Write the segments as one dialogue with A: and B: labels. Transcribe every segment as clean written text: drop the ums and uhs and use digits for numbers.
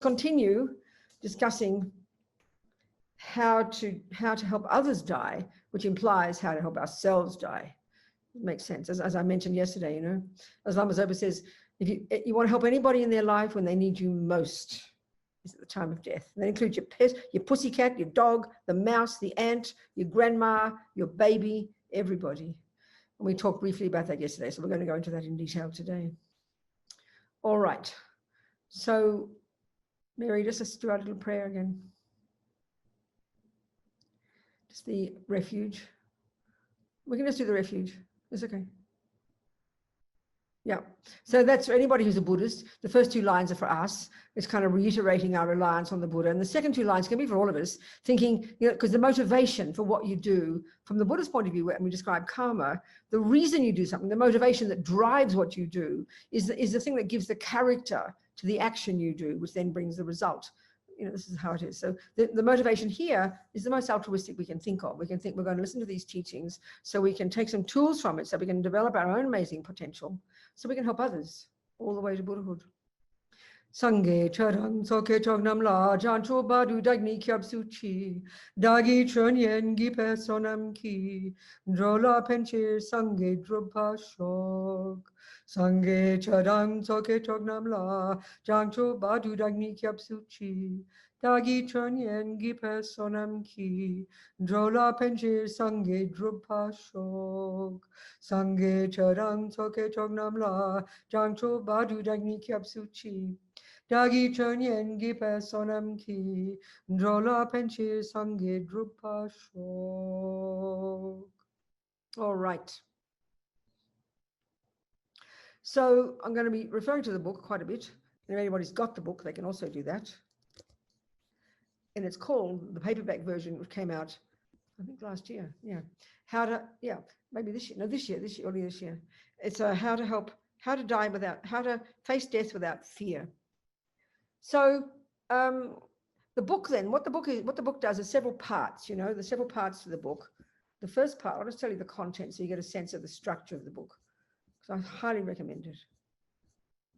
A: continue discussing how to help others die, which implies how to help ourselves die. It makes sense. As I mentioned yesterday, you know, as Lama Zopa says, if you want to help anybody in their life when they need you most, is at the time of death. And that includes your pet, your pussycat, your dog, the mouse, the ant, your grandma, your baby, everybody. And we talked briefly about that yesterday, so we're going to go into that in detail today. All right. So, Mary, let's do our little prayer again. Just the refuge. We can just do the refuge. It's okay. Yeah. So that's for anybody who's a Buddhist. The first two lines are for us. It's kind of reiterating our reliance on the Buddha. And the second two lines can be for all of us, thinking, you know, because the motivation for what you do from the Buddha's point of view, and we describe karma, the reason you do something, the motivation that drives what you do is the thing that gives the character to the action you do, which then brings the result. You know, this is how it is. So the motivation here is the most altruistic we can think of. We can think we're going to listen to these teachings so we can take some tools from it so we can develop our own amazing potential so we can help others all the way to Buddhahood. Sangye charang soke chognam la jancho badu dagni kyab suchi dagi chonyen gipe sonam ki drola penchir sangye drupa shok Sangye charang soke chognam la jancho badu dagni kyab suchi dagi chonyen gipe sonam ki drola penchir sangye drupa shok Sangye charang soke chognam la jancho badu dagni kyab suchi Dagi chonyen gipe sonam ki drola penchir sangye drupa shok. All right. So I'm going to be referring to the book quite a bit. If anybody's got the book, they can also do that. And it's called, the paperback version, which came out, I think last year. Yeah. Maybe this year. No, early this year. It's how to face death without fear. So the book then, what the book does is several parts, you know, there's several parts to the book. The first part, I'll just tell you the content so you get a sense of the structure of the book. So I highly recommend it.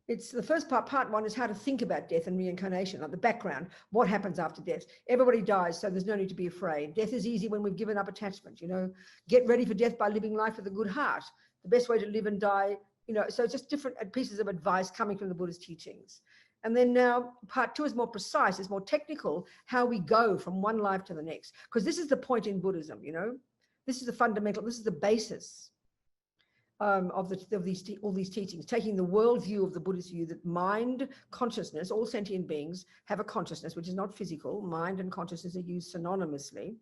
A: It's the first part one is how to think about death and reincarnation, like the background, what happens after death. Everybody dies, so there's no need to be afraid. Death is easy when we've given up attachment, you know. Get ready for death by living life with a good heart. The best way to live and die, you know, so just different pieces of advice coming from the Buddha's teachings. And then now part two is more precise, it's more technical, how we go from one life to the next. Because this is the point in Buddhism, you know. This is the fundamental, this is the basis of all these teachings, taking the worldview of the Buddhist view that mind, consciousness, all sentient beings have a consciousness, which is not physical. Mind and consciousness are used synonymously.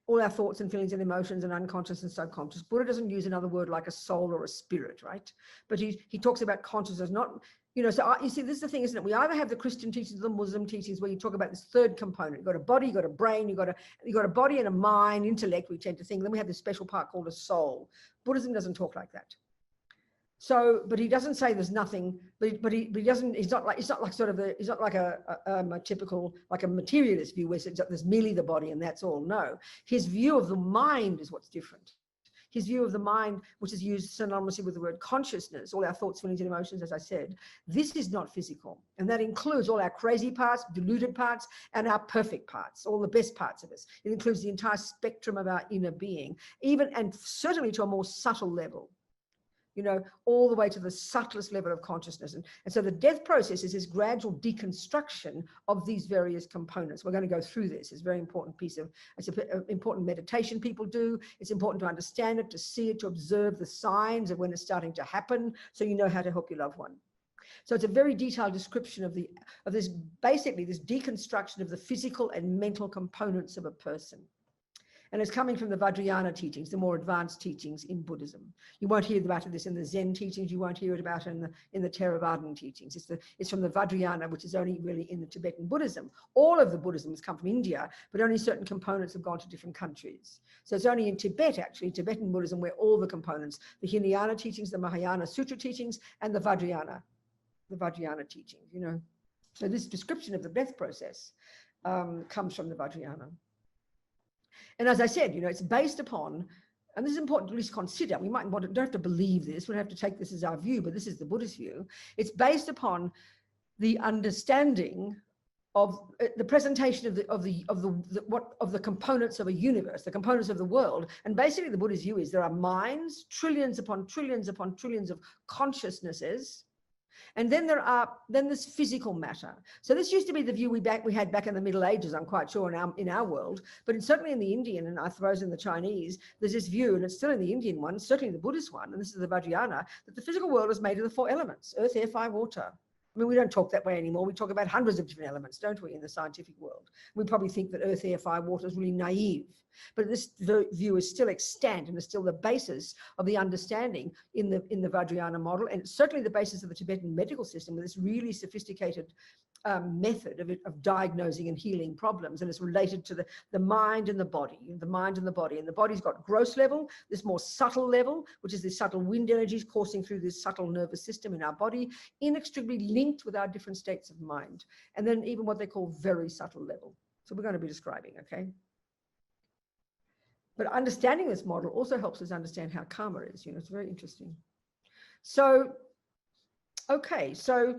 A: All our thoughts and feelings and emotions and unconscious and subconscious. Buddha doesn't use another word like a soul or a spirit, right? But he talks about consciousness, not, you know, so you see, this is the thing, isn't it? We either have the Christian teachings or the Muslim teachings where you talk about this third component. You've got a body, you've got a brain, you've got a body and a mind, intellect, we tend to think. Then we have this special part called a soul. Buddhism doesn't talk like that. So, but he doesn't say there's nothing, but he doesn't, he's not like a typical, like a materialist view where there's merely the body and that's all. No, his view of the mind is what's different. His view of the mind, which is used synonymously with the word consciousness, all our thoughts, feelings, and emotions, as I said, this is not physical. And that includes all our crazy parts, deluded parts, and our perfect parts, all the best parts of us. It includes the entire spectrum of our inner being, even and certainly to a more subtle level, you know, all the way to the subtlest level of consciousness. And so the death process is this gradual deconstruction of these various components. We're going to go through this. It's a very important piece of, it's an important meditation people do. It's important to understand it, to see it, to observe the signs of when it's starting to happen, so you know how to help your loved one. So it's a very detailed description of this basically this deconstruction of the physical and mental components of a person. And it's coming from the Vajrayana teachings, the more advanced teachings in Buddhism. You won't hear about this in the Zen teachings. You won't hear it about it in the Theravadan teachings. It's from the Vajrayana, which is only really in the Tibetan Buddhism. All of the Buddhism has come from India, but only certain components have gone to different countries. So it's only in Tibet, actually, Tibetan Buddhism, where all the components, the Hinayana teachings, the Mahayana Sutra teachings, and the Vajrayana teachings, you know. So this description of the death process comes from the Vajrayana. And as I said, you know, it's based upon, and this is important to at least consider, we might don't have to believe this, we don't have to take this as our view, but this is the Buddhist view. It's based upon the understanding the presentation of the components of a universe, the components of the world. And basically the Buddhist view is there are minds, trillions upon trillions upon trillions of consciousnesses, and then there's physical matter. So this used to be the view we had back in the Middle Ages, I'm quite sure, in our world, but certainly in the Indian, and I suppose in the Chinese, there's this view, and it's still in the Indian one, certainly the Buddhist one, and this is the Vajrayana, that the physical world is made of the 4 elements: earth, air, fire, water. I mean, we don't talk that way anymore. We talk about hundreds of different elements, don't we, in the scientific world? We probably think that earth, air, fire, water is really naive. But this view is still extant and is still the basis of the understanding in the Vajrayana model. And it's certainly the basis of the Tibetan medical system, with this really sophisticated method of diagnosing and healing problems. And it's related to the mind and the body, the mind and the body. And the body's got gross level, this more subtle level, which is the subtle wind energies coursing through this subtle nervous system in our body, inextricably linked with our different states of mind. And then even what they call very subtle level. So we're going to be describing, okay? But understanding this model also helps us understand how karma is. It's very interesting. So, okay, so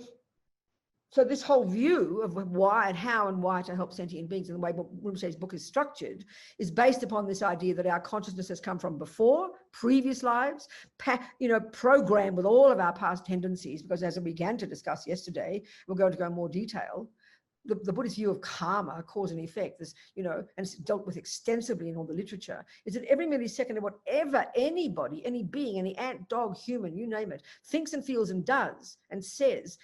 A: this whole view of why and how and why to help sentient beings, and the way Rinpoche's book is structured, is based upon this idea that our consciousness has come from before, previous lives, programmed with all of our past tendencies, because as we began to discuss yesterday, we're going to go in more detail. The Buddhist view of karma, cause and effect, this, and it's dealt with extensively in all the literature, is that every millisecond of whatever anybody, any being, any ant, dog, human, you name it, thinks and feels and does and says,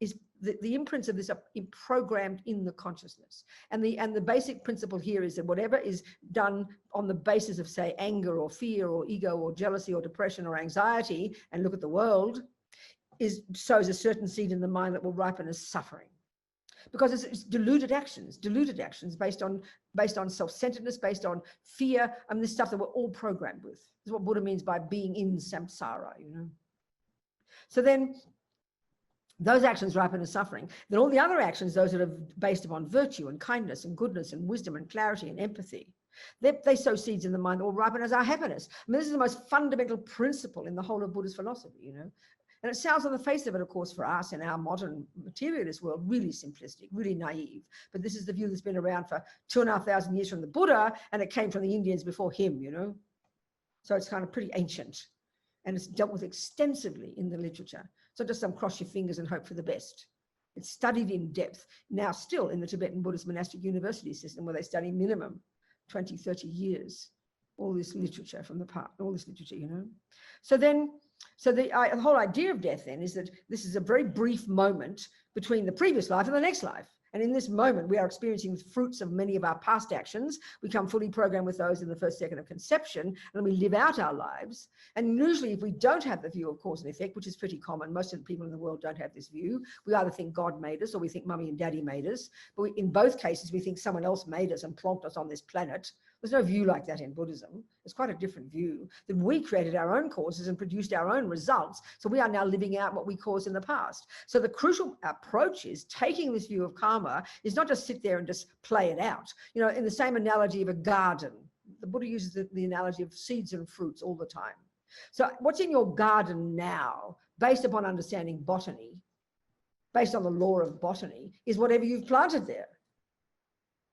A: is the imprints of this are programmed in the consciousness. And the basic principle here is that whatever is done on the basis of, say, anger or fear or ego or jealousy or depression or anxiety, and look at the world, sows a certain seed in the mind that will ripen as suffering. Because it's deluded actions based on self-centeredness, based on fear, and this stuff that we're all programmed with. This is what Buddha means by being in samsara, So then those actions ripen as suffering. Then all the other actions, those that are based upon virtue and kindness and goodness and wisdom and clarity and empathy, they sow seeds in the mind that will ripen as our happiness. I mean, this is the most fundamental principle in the whole of Buddhist philosophy, And it sounds on the face of it, of course, for us in our modern materialist world, really simplistic, really naive. But this is the view that's been around for 2,500 years from the Buddha, and it came from the Indians before him, So it's kind of pretty ancient, and it's dealt with extensively in the literature. So just some cross your fingers and hope for the best. It's studied in depth now still in the Tibetan Buddhist monastic university system, where they study minimum 20, 30 years, all this literature from the past, all this literature, So the whole idea of death then is that this is a very brief moment between the previous life and the next life. And in this moment, we are experiencing the fruits of many of our past actions. We come fully programmed with those in the first second of conception, and we live out our lives. And usually if we don't have the view of cause and effect, which is pretty common, most of the people in the world don't have this view. We either think God made us or we think mummy and daddy made us. But in both cases, we think someone else made us and plonked us on this planet. There's no view like that in Buddhism. It's quite a different view, that we created our own causes and produced our own results. So we are now living out what we caused in the past. So the crucial approach is taking this view of karma is not just sit there and just play it out. In the same analogy of a garden, the Buddha uses the analogy of seeds and fruits all the time. So what's in your garden now, based upon understanding botany, based on the law of botany, is whatever you've planted there.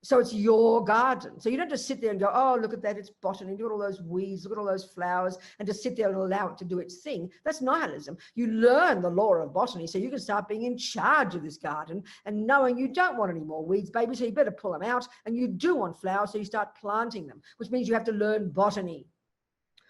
A: So it's your garden. So you don't just sit there and go, oh, look at that, it's botany, look at all those weeds, look at all those flowers, and just sit there and allow it to do its thing. That's nihilism. You learn the law of botany so you can start being in charge of this garden and knowing you don't want any more weeds, baby, so you better pull them out, and you do want flowers, so you start planting them, which means you have to learn botany.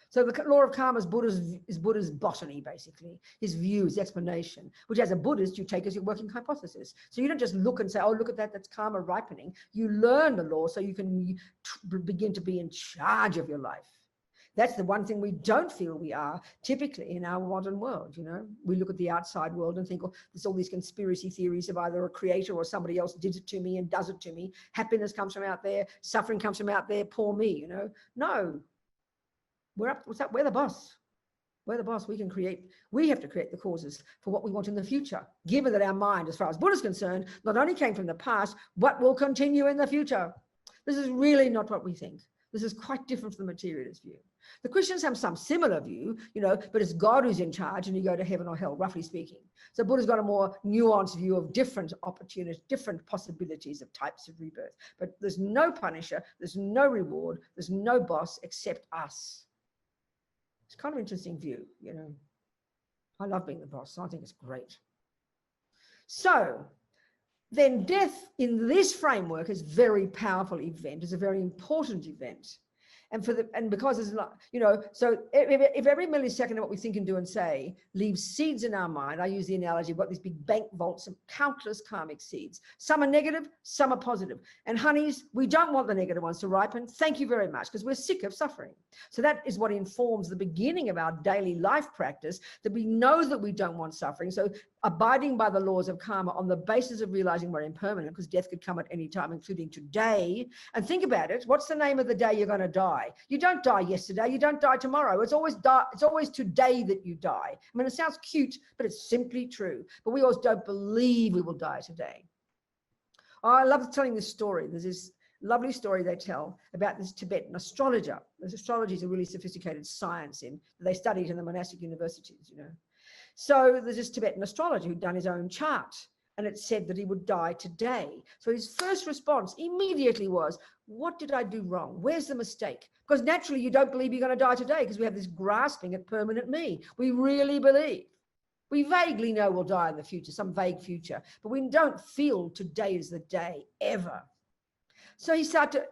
A: So the law of karma is Buddha's botany, basically, his view, his explanation, which as a Buddhist, you take as your working hypothesis. So you don't just look and say, oh, look at that, that's karma ripening. You learn the law so you can begin to be in charge of your life. That's the one thing we don't feel we are typically in our modern world. We look at the outside world and think, oh, there's all these conspiracy theories of either a creator or somebody else did it to me and does it to me. Happiness comes from out there, suffering comes from out there, poor me, No. We're the boss. We're the boss. We have to create the causes for what we want in the future, given that our mind, as far as Buddha is concerned, not only came from the past, but will continue in the future. This is really not what we think. This is quite different from the materialist view. The Christians have some similar view, but it's God who's in charge and you go to heaven or hell, roughly speaking. So Buddha's got a more nuanced view of different opportunities, different possibilities of types of rebirth. But there's no punisher, there's no reward, there's no boss except us. It's kind of an interesting view, I love being the boss. So I think it's great. So then death in this framework is a very powerful event. It's a very important event. And because it's not, so if every millisecond of what we think and do and say leaves seeds in our mind, I use the analogy, we've got these big bank vaults of countless karmic seeds. Some are negative, some are positive. And honeys, we don't want the negative ones to ripen. Thank you very much, because we're sick of suffering. So that is what informs the beginning of our daily life practice, that we know that we don't want suffering. So abiding by the laws of karma on the basis of realizing we're impermanent, because death could come at any time, including today. And think about it. What's the name of the day you're going to die? You don't die yesterday. You don't die tomorrow. It's always today that you die. I mean, it sounds cute, but it's simply true. But we always don't believe we will die today. Oh, I love telling this story. There's this lovely story they tell about this Tibetan astrologer. This astrology is a really sophisticated science they studied in the monastic universities, So there's this Tibetan astrologer who'd done his own chart, and it said that he would die today. So his first response immediately was, what did I do wrong? Where's the mistake? Because naturally you don't believe you're going to die today, because we have this grasping at permanent me. We really believe. We vaguely know we'll die in the future, some vague future, but we don't feel today is the day ever. So he started to,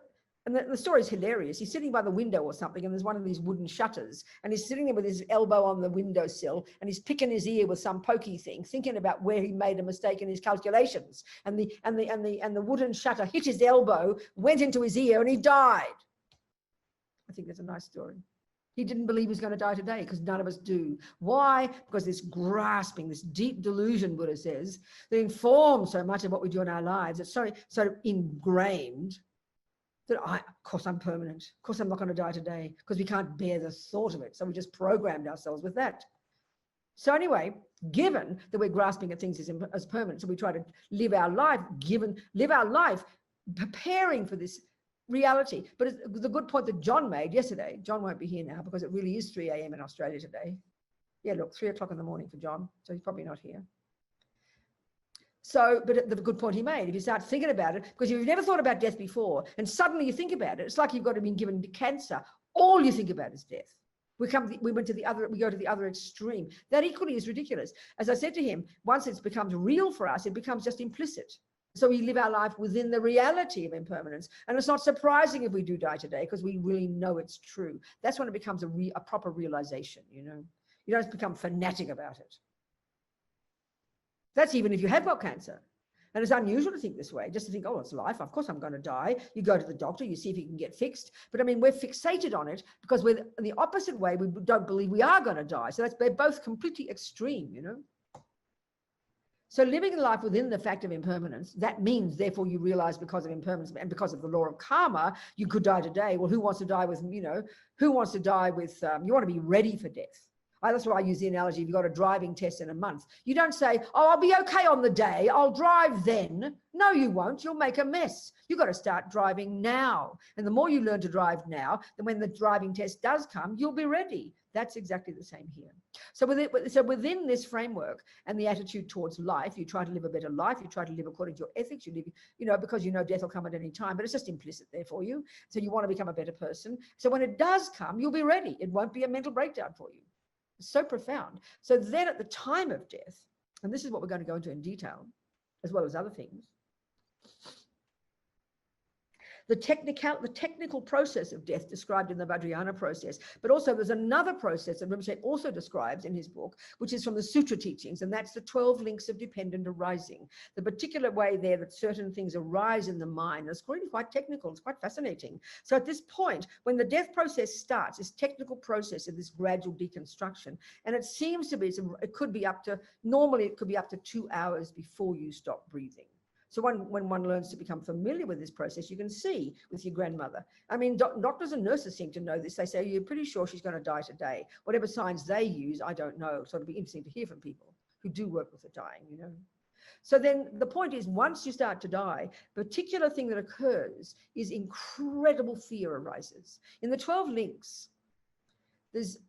A: and the story is hilarious. He's sitting by the window or something, and there's one of these wooden shutters, and he's sitting there with his elbow on the windowsill, and he's picking his ear with some pokey thing, thinking about where he made a mistake in his calculations. And the wooden shutter hit his elbow, went into his ear, and he died. I think that's a nice story. He didn't believe he was going to die today, because none of us do. Why? Because this grasping, this deep delusion, Buddha says, that informs so much of what we do in our lives. It's so ingrained that of course I'm permanent. Of course I'm not going to die today, because we can't bear the thought of it. So we just programmed ourselves with that. So anyway, given that we're grasping at things as permanent, so we try to live our life preparing for this reality. But it's the good point that John made yesterday. John won't be here now because it really is 3 a.m. in Australia today. Yeah, look, 3 o'clock in the morning for John. So he's probably not here. So, but the good point he made, if you start thinking about it, because you've never thought about death before, and suddenly you think about it, it's like you've got to be given cancer. All you think about is death. We go to the other extreme. That equally is ridiculous. As I said to him, once it becomes real for us, it becomes just implicit. So we live our life within the reality of impermanence. And it's not surprising if we do die today, because we really know it's true. That's when it becomes a proper realization, You don't become fanatic about it. That's even if you have got cancer. And it's unusual to think this way, just to think, oh, it's life. Of course I'm going to die. You go to the doctor, you see if you can get fixed. But I mean, we're fixated on it because we're in the opposite way. We don't believe we are going to die. So they're both completely extreme, So living a life within the fact of impermanence, that means, therefore, you realize because of impermanence and because of the law of karma, you could die today. Well, who wants to die with, who wants to die with, you want to be ready for death. That's why I use the analogy, if you've got a driving test in a month. You don't say, oh, I'll be okay on the day, I'll drive then. No, you won't. You'll make a mess. You've got to start driving now. And the more you learn to drive now, then when the driving test does come, you'll be ready. That's exactly the same here. So within this framework and the attitude towards life, you try to live a better life. You try to live according to your ethics. You live, because death will come at any time, but it's just implicit there for you. So you want to become a better person. So when it does come, you'll be ready. It won't be a mental breakdown for you. It's so profound. So then at the time of death, and this is what we're going to go into in detail, as well as other things, the technical process of death described in the Vajrayana process, but also there's another process that Rinpoche also describes in his book, which is from the Sutra teachings, and that's the 12 links of dependent arising. The particular way there that certain things arise in the mind is really quite technical. It's quite fascinating. So at this point, when the death process starts, this technical process of this gradual deconstruction, and it seems to be, normally it could be up to 2 hours before you stop breathing. So when one learns to become familiar with this process, you can see with your grandmother. I mean, doctors and nurses seem to know this. They say, you're pretty sure she's going to die today. Whatever signs they use, I don't know. So it'll be interesting to hear from people who do work with the dying, So then the point is, once you start to die, particular thing that occurs is incredible fear arises. In the 12 links, there's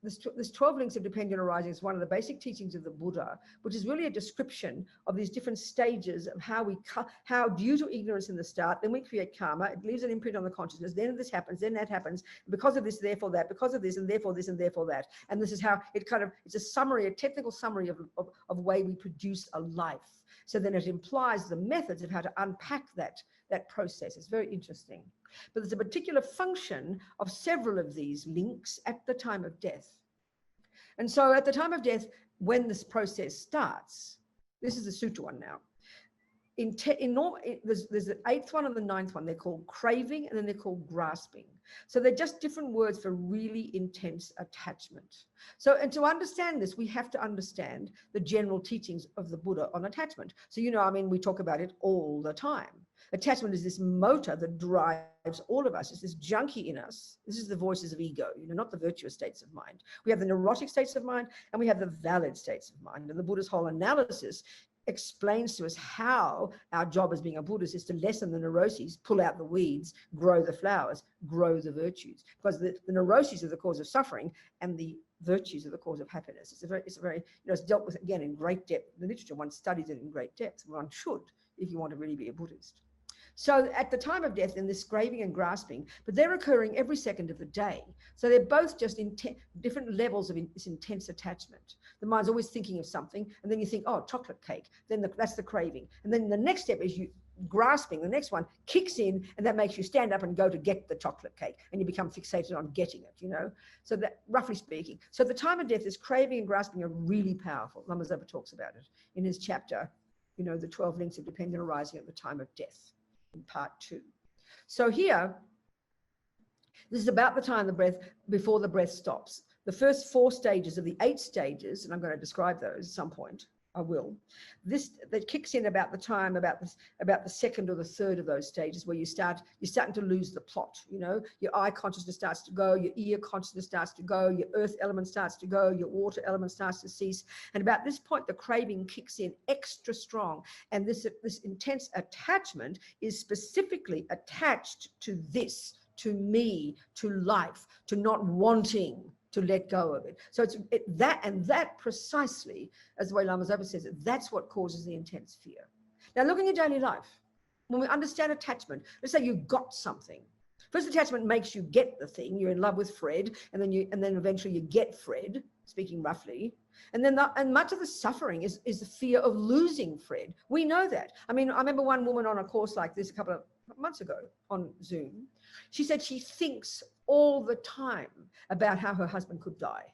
A: 12 links of dependent arising. It's one of the basic teachings of the Buddha, which is really a description of these different stages of how due to ignorance in the start, then we create karma. It leaves an imprint on the consciousness. Then this happens, then that happens. Because of this, therefore that. Because of this, and therefore this, and therefore that. And this is how it it's a summary, a technical summary of way we produce a life. So then it implies the methods of how to unpack that process. It's very interesting. But there's a particular function of several of these links at the time of death. And so at the time of death, when this process starts, this is the Sutta one now. There's the 8th one and the 9th one. They're called craving, and then they're called grasping. So they're just different words for really intense attachment. So, and to understand this, we have to understand the general teachings of the Buddha on attachment. So, we talk about it all the time. Attachment is this motor that drives all of us. It's this junkie in us. This is the voices of ego, not the virtuous states of mind. We have the neurotic states of mind, and we have the valid states of mind. And the Buddha's whole analysis explains to us how our job as being a Buddhist is to lessen the neuroses, pull out the weeds, grow the flowers, grow the virtues. Because the neuroses are the cause of suffering, and the virtues are the cause of happiness. It's very it's dealt with again in great depth. The literature, one studies it in great depth. One should, if you want to really be a Buddhist. So at the time of death, in this craving and grasping, but they're occurring every second of the day. So they're both just different levels of this intense attachment. The mind's always thinking of something, and then you think, oh, chocolate cake. Then that's the craving. And then the next step is you grasping. The next one kicks in, and that makes you stand up and go to get the chocolate cake, and you become fixated on getting it, So that, roughly speaking. So the time of death, is craving and grasping are really powerful. Lama Zopa talks about it in his chapter, the 12 links of dependent arising at the time of death, in part 2. So here, this is about the time before the breath stops. The first 4 stages of the 8 stages, and I'm going to describe those at some point, I will. That kicks in about the time, about the second or the third of those stages, where you're starting to lose the plot. Your eye consciousness starts to go, your ear consciousness starts to go, your earth element starts to go, your water element starts to cease. And about this point, the craving kicks in extra strong. And this intense attachment is specifically attached to this, to me, to life, to not wanting to let go of it. So it's that precisely, as the way Lama Zopa says it, that's what causes the intense fear. Now, looking at daily life, when we understand attachment, let's say you got something. First, attachment makes you get the thing. You're in love with Fred, and then eventually you get Fred, speaking roughly. And then much of the suffering is the fear of losing Fred. We know that. I remember one woman on a course like this a couple of months ago on Zoom. She said she thinks all the time about how her husband could die.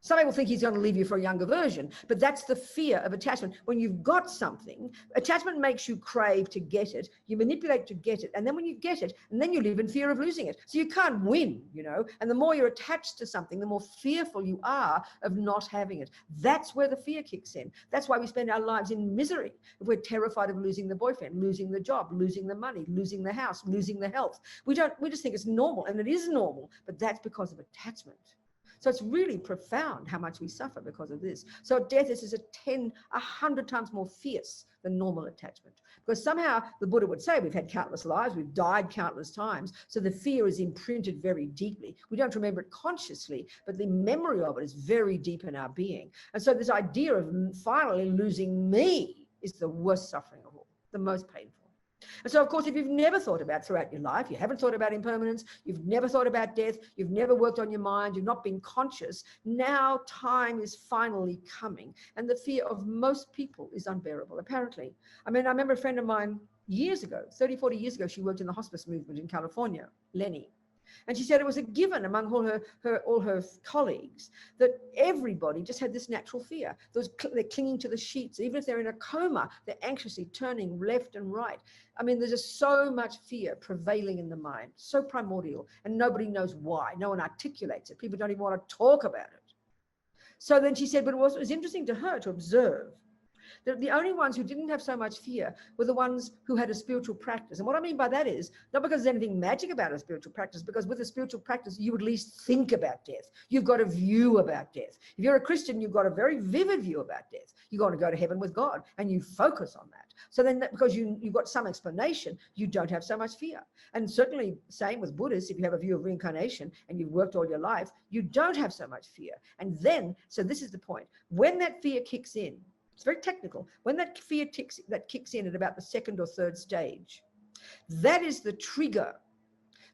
A: Some people think he's going to leave you for a younger version, but that's the fear of attachment. When you've got something, attachment makes you crave to get it. You manipulate to get it. And then when you get it, and then you live in fear of losing it. So you can't win, and the more you're attached to something, the more fearful you are of not having it. That's where the fear kicks in. That's why we spend our lives in misery. If we're terrified of losing the boyfriend, losing the job, losing the money, losing the house, losing the health. We just think it's normal, and it is normal, but that's because of attachment. So it's really profound how much we suffer because of this. So death is 100 times more fierce than normal attachment. Because somehow the Buddha would say we've had countless lives, we've died countless times, so the fear is imprinted very deeply. We don't remember it consciously, but the memory of it is very deep in our being. And so this idea of finally losing me is the worst suffering of all, the most painful. And so, of course, if you've never thought about throughout your life, you haven't thought about impermanence, you've never thought about death, you've never worked on your mind, you've not been conscious, now time is finally coming. And the fear of most people is unbearable, apparently. I remember a friend of mine years ago, 30, 40 years ago, she worked in the hospice movement in California, Lenny. And she said it was a given among all her colleagues that everybody just had this natural fear. They're clinging to the sheets. Even if they're in a coma, they're anxiously turning left and right. There's just so much fear prevailing in the mind, so primordial, and nobody knows why. No one articulates it. People don't even want to talk about it. So then she said, but it was interesting to her to observe The only ones who didn't have so much fear were the ones who had a spiritual practice. And what I mean by that is not because there's anything magic about a spiritual practice, because with a spiritual practice, you at least think about death. You've got a view about death. If you're a Christian, you've got a very vivid view about death. You're going to go to heaven with God, and you focus on that. So then, because you've got some explanation, you don't have so much fear. And certainly, same with Buddhists, if you have a view of reincarnation and you've worked all your life, you don't have so much fear. And then, so this is the point, when that fear kicks in, it's very technical, when that fear kicks in at about the second or third stage, that is the trigger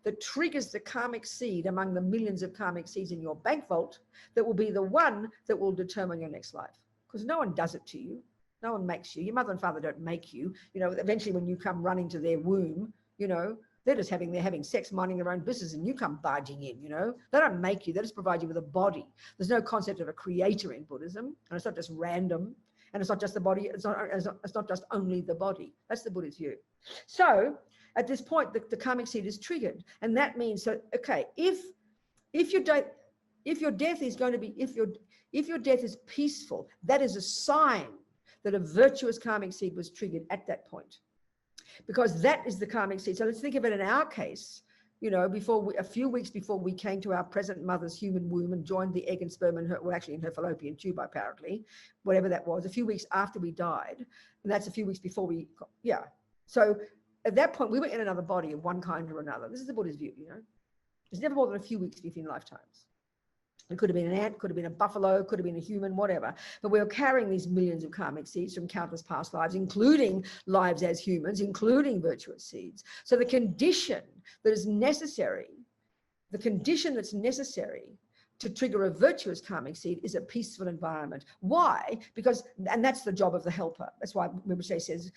A: that triggers the karmic seed among the millions of karmic seeds in your bank vault that will be the one that will determine your next life. Because no one does it to you. No one makes you. Your mother and father don't make you. You know, eventually when you come running to their womb, you know, they're having sex, minding their own business, and you come barging in, you know. They don't make you. They just provide you with a body. There's no concept of a creator in Buddhism, and it's not just random, and it's not just the body. It's not just only the body. That's the Buddhist view. So at this point, the karmic seed is triggered, and that means that, okay, if your death is going to be, if your death is peaceful, that is a sign that a virtuous karmic seed was triggered at that point, because that is the karmic seed. So let's think of it in our case, you know, a few weeks before we came to our present mother's human womb and joined the egg and sperm in her fallopian tube, apparently, whatever that was, a few weeks after we died, and that's a few weeks before So at that point, we were in another body of one kind or another. This is the Buddhist view, you know. There's never more than a few weeks between lifetimes. It could have been an ant, could have been a buffalo, could have been a human, whatever. But we were carrying these millions of karmic seeds from countless past lives, including lives as humans, including virtuous seeds. So the condition that's necessary to trigger a virtuous karmic seed is a peaceful environment. Why? Because, and that's the job of the helper. That's why Rinpoche says,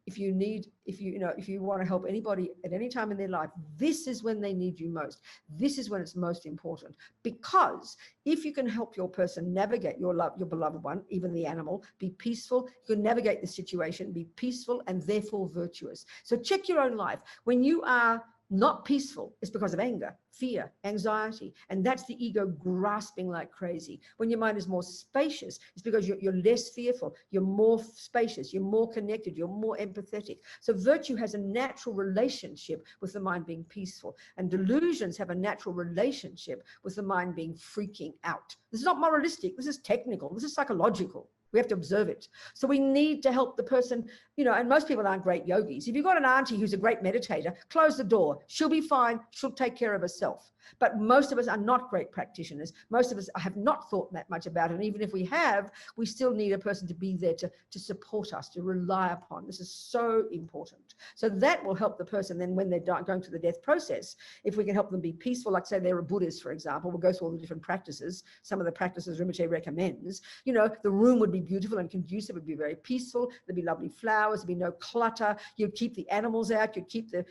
A: if you want to help anybody at any time in their life, this is when they need you most. This is when it's most important. Because if you can help your person navigate your beloved one, even the animal, be peaceful, you can navigate the situation, be peaceful, and therefore virtuous. So check your own life. When you are not peaceful, it's because of anger, fear, anxiety, and that's the ego grasping like crazy. When your mind is more spacious, it's because you're less fearful, you're more spacious, you're more connected, you're more empathetic. So virtue has a natural relationship with the mind being peaceful, and delusions have a natural relationship with the mind being freaking out. This is not moralistic, this is technical, this is psychological. We have to observe it. So we need to help the person, you know, and most people aren't great yogis. If you've got an auntie who's a great meditator, close the door. She'll be fine. She'll take care of herself. But most of us are not great practitioners. Most of us have not thought that much about it. And even if we have, we still need a person to be there to support us, to rely upon. This is so important. So that will help the person then when they're going through the death process. If we can help them be peaceful, like say they're a Buddhist, for example, we'll go through all the different practices. Some of the practices Rinpoche recommends. You know, the room would be beautiful and conducive, it would be very peaceful. There'd be lovely flowers, there'd be no clutter. You'd keep the animals out, you'd keep the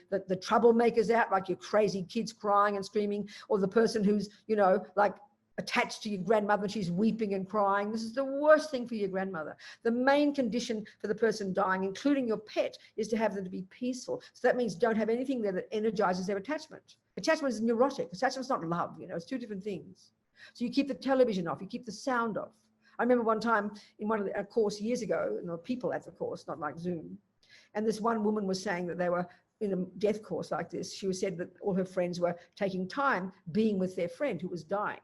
A: troublemakers out, like your crazy kids crying and screaming, or the person who's, you know, like attached to your grandmother and she's weeping and crying. This is the worst thing for your grandmother. The main condition for the person dying, including your pet, is to have them to be peaceful. So that means don't have anything there that energizes their attachment. Attachment is neurotic. Attachment's not love, you know, it's two different things. So you keep the television off, you keep the sound off. I remember one time in one of a course years ago, and there were people at the course, not like Zoom, and this one woman was saying that they were in a death course like this. She said that all her friends were taking time being with their friend who was dying.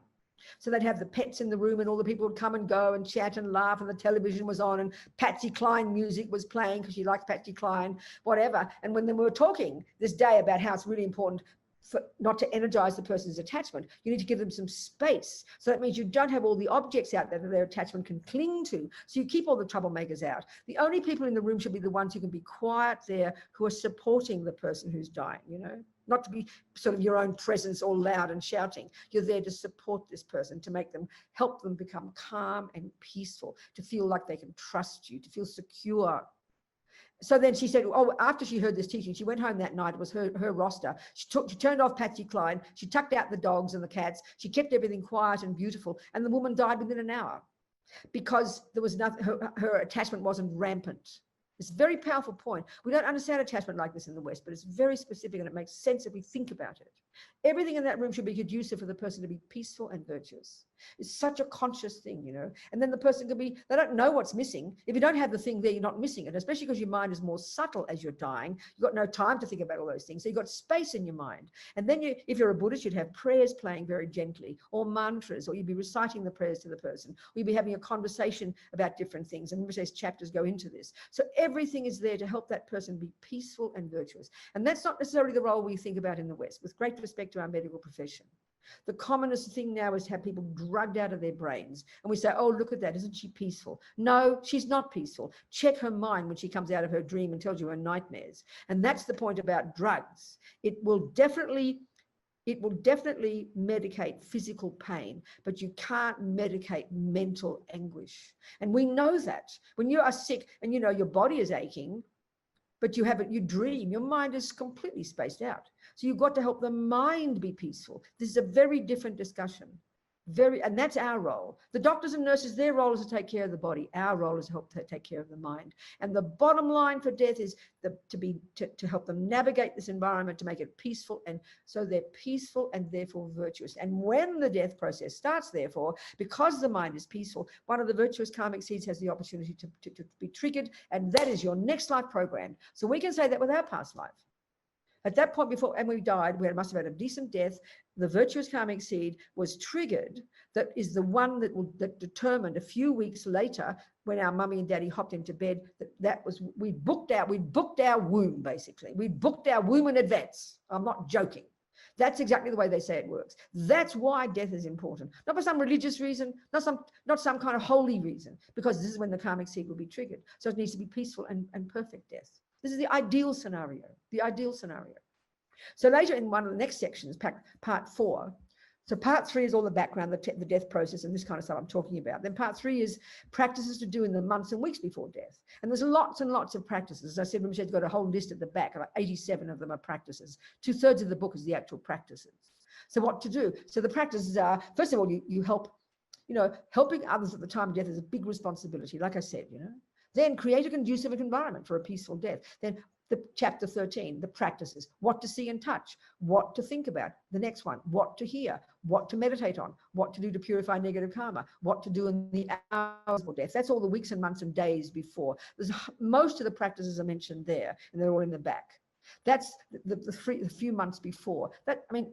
A: So they'd have the pets in the room and all the people would come and go and chat and laugh, and the television was on and Patsy Cline music was playing because she likes Patsy Cline, whatever. And when they were talking this day about how it's really important for not to energize the person's attachment, you need to give them some space. So that means you don't have all the objects out there that their attachment can cling to. So you keep all the troublemakers out. The only people in the room should be the ones who can be quiet there, who are supporting the person who's dying, you know, not to be sort of your own presence all loud and shouting. You're there to support this person, to make them, help them become calm and peaceful, to feel like they can trust you, to feel secure. So then she said, oh, after she heard this teaching, she went home that night. It was her roster. She turned off Patsy Cline. She tucked out the dogs and the cats. She kept everything quiet and beautiful. And the woman died within an hour because there was nothing, her attachment wasn't rampant. It's a very powerful point. We don't understand attachment like this in the West, but it's very specific and it makes sense if we think about it. Everything in that room should be conducive for the person to be peaceful and virtuous. It's such a conscious thing, you know. And then the person can be, they don't know what's missing. If you don't have the thing there, you're not missing it, especially because your mind is more subtle as you're dying. You've got no time to think about all those things. So you've got space in your mind. And then if you're a Buddhist, you'd have prayers playing very gently, or mantras, or you'd be reciting the prayers to the person, or you'd be having a conversation about different things. And Rinpoche's chapters go into this. So everything is there to help that person be peaceful and virtuous. And that's not necessarily the role we think about in the West, with great respect to our medical profession. The commonest thing now is to have people drugged out of their brains. And we say, oh, look at that. Isn't she peaceful? No, she's not peaceful. Check her mind when she comes out of her dream and tells you her nightmares. And that's the point about drugs. It will definitely medicate physical pain, but you can't medicate mental anguish. And we know that. When you are sick and you know your body is aching, but you dream, your mind is completely spaced out. So you've got to help the mind be peaceful. This is a very different discussion. And that's our role. The doctors and nurses, their role is to take care of the body. Our role is to help take care of the mind. And the bottom line for death is to help them navigate this environment, to make it peaceful, and so they're peaceful and therefore virtuous. And when the death process starts, therefore, because the mind is peaceful, one of the virtuous karmic seeds has the opportunity to be triggered, and that is your next life program. So we can say that with our past life. At that point before, and we died, we must have had a decent death. The virtuous karmic seed was triggered. That is the one that determined a few weeks later, when our mummy and daddy hopped into bed, we booked our womb, basically. We booked our womb in advance. I'm not joking. That's exactly the way they say it works. That's why death is important. Not for some religious reason, not some kind of holy reason, because this is when the karmic seed will be triggered. So it needs to be peaceful and perfect death. This is the ideal scenario, So later in one of the next sections, part 4, so part 3 is all the background, the death process and this kind of stuff I'm talking about. Then part 3 is practices to do in the months and weeks before death. And there's lots and lots of practices. As I said, Rinpoche's got a whole list at the back, about 87 of them are practices. 2/3 of the book is the actual practices. So what to do? So the practices are, first of all, you help, helping others at the time of death is a big responsibility, like I said, Then create a conducive environment for a peaceful death. Then the chapter 13, the practices, what to see and touch, what to think about. The next one, what to hear, what to meditate on, what to do to purify negative karma, what to do in the hours before death. That's all the weeks and months and days before. Most of the practices are mentioned there, and they're all in the back. That's the few months before.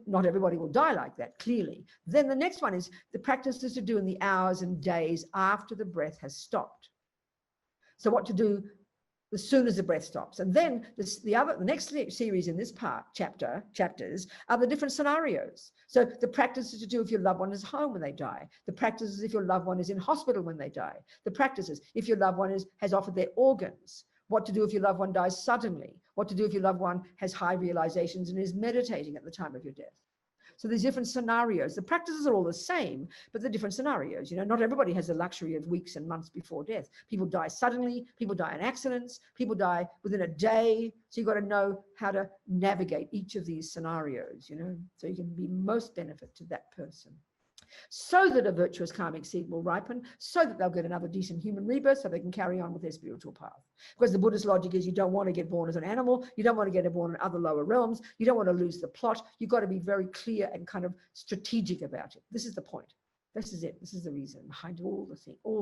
A: Not everybody will die like that, clearly. Then the next one is the practices to do in the hours and days after the breath has stopped. So what to do as soon as the breath stops. And then the next series in this chapters are the different scenarios. So the practices to do if your loved one is home when they die. The practices if your loved one is in hospital when they die. The practices if your loved one has offered their organs. What to do if your loved one dies suddenly. What to do if your loved one has high realizations and is meditating at the time of your death. So there's different scenarios. The practices are all the same, but the different scenarios. Not everybody has the luxury of weeks and months before death. People die suddenly. People die in accidents. People die within a day. So you've got to know how to navigate each of these scenarios, so you can be most benefit to that person. So that a virtuous karmic seed will ripen, so that they'll get another decent human rebirth, so they can carry on with their spiritual path. Because the Buddhist logic is you don't want to get born as an animal, you don't want to get born in other lower realms, you don't want to lose the plot. You've got to be very clear and kind of strategic about it. This is the point. This is it. This is the reason behind all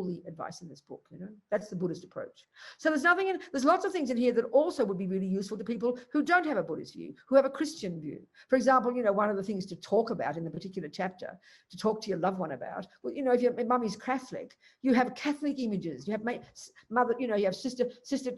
A: the advice in this book. That's the Buddhist approach. So there's lots of things in here that also would be really useful to people who don't have a Buddhist view, who have a Christian view. For example, one of the things to talk about in the particular chapter, to talk to your loved one about, well, if your mummy's Catholic, you have Catholic images. You have mother, you have sister,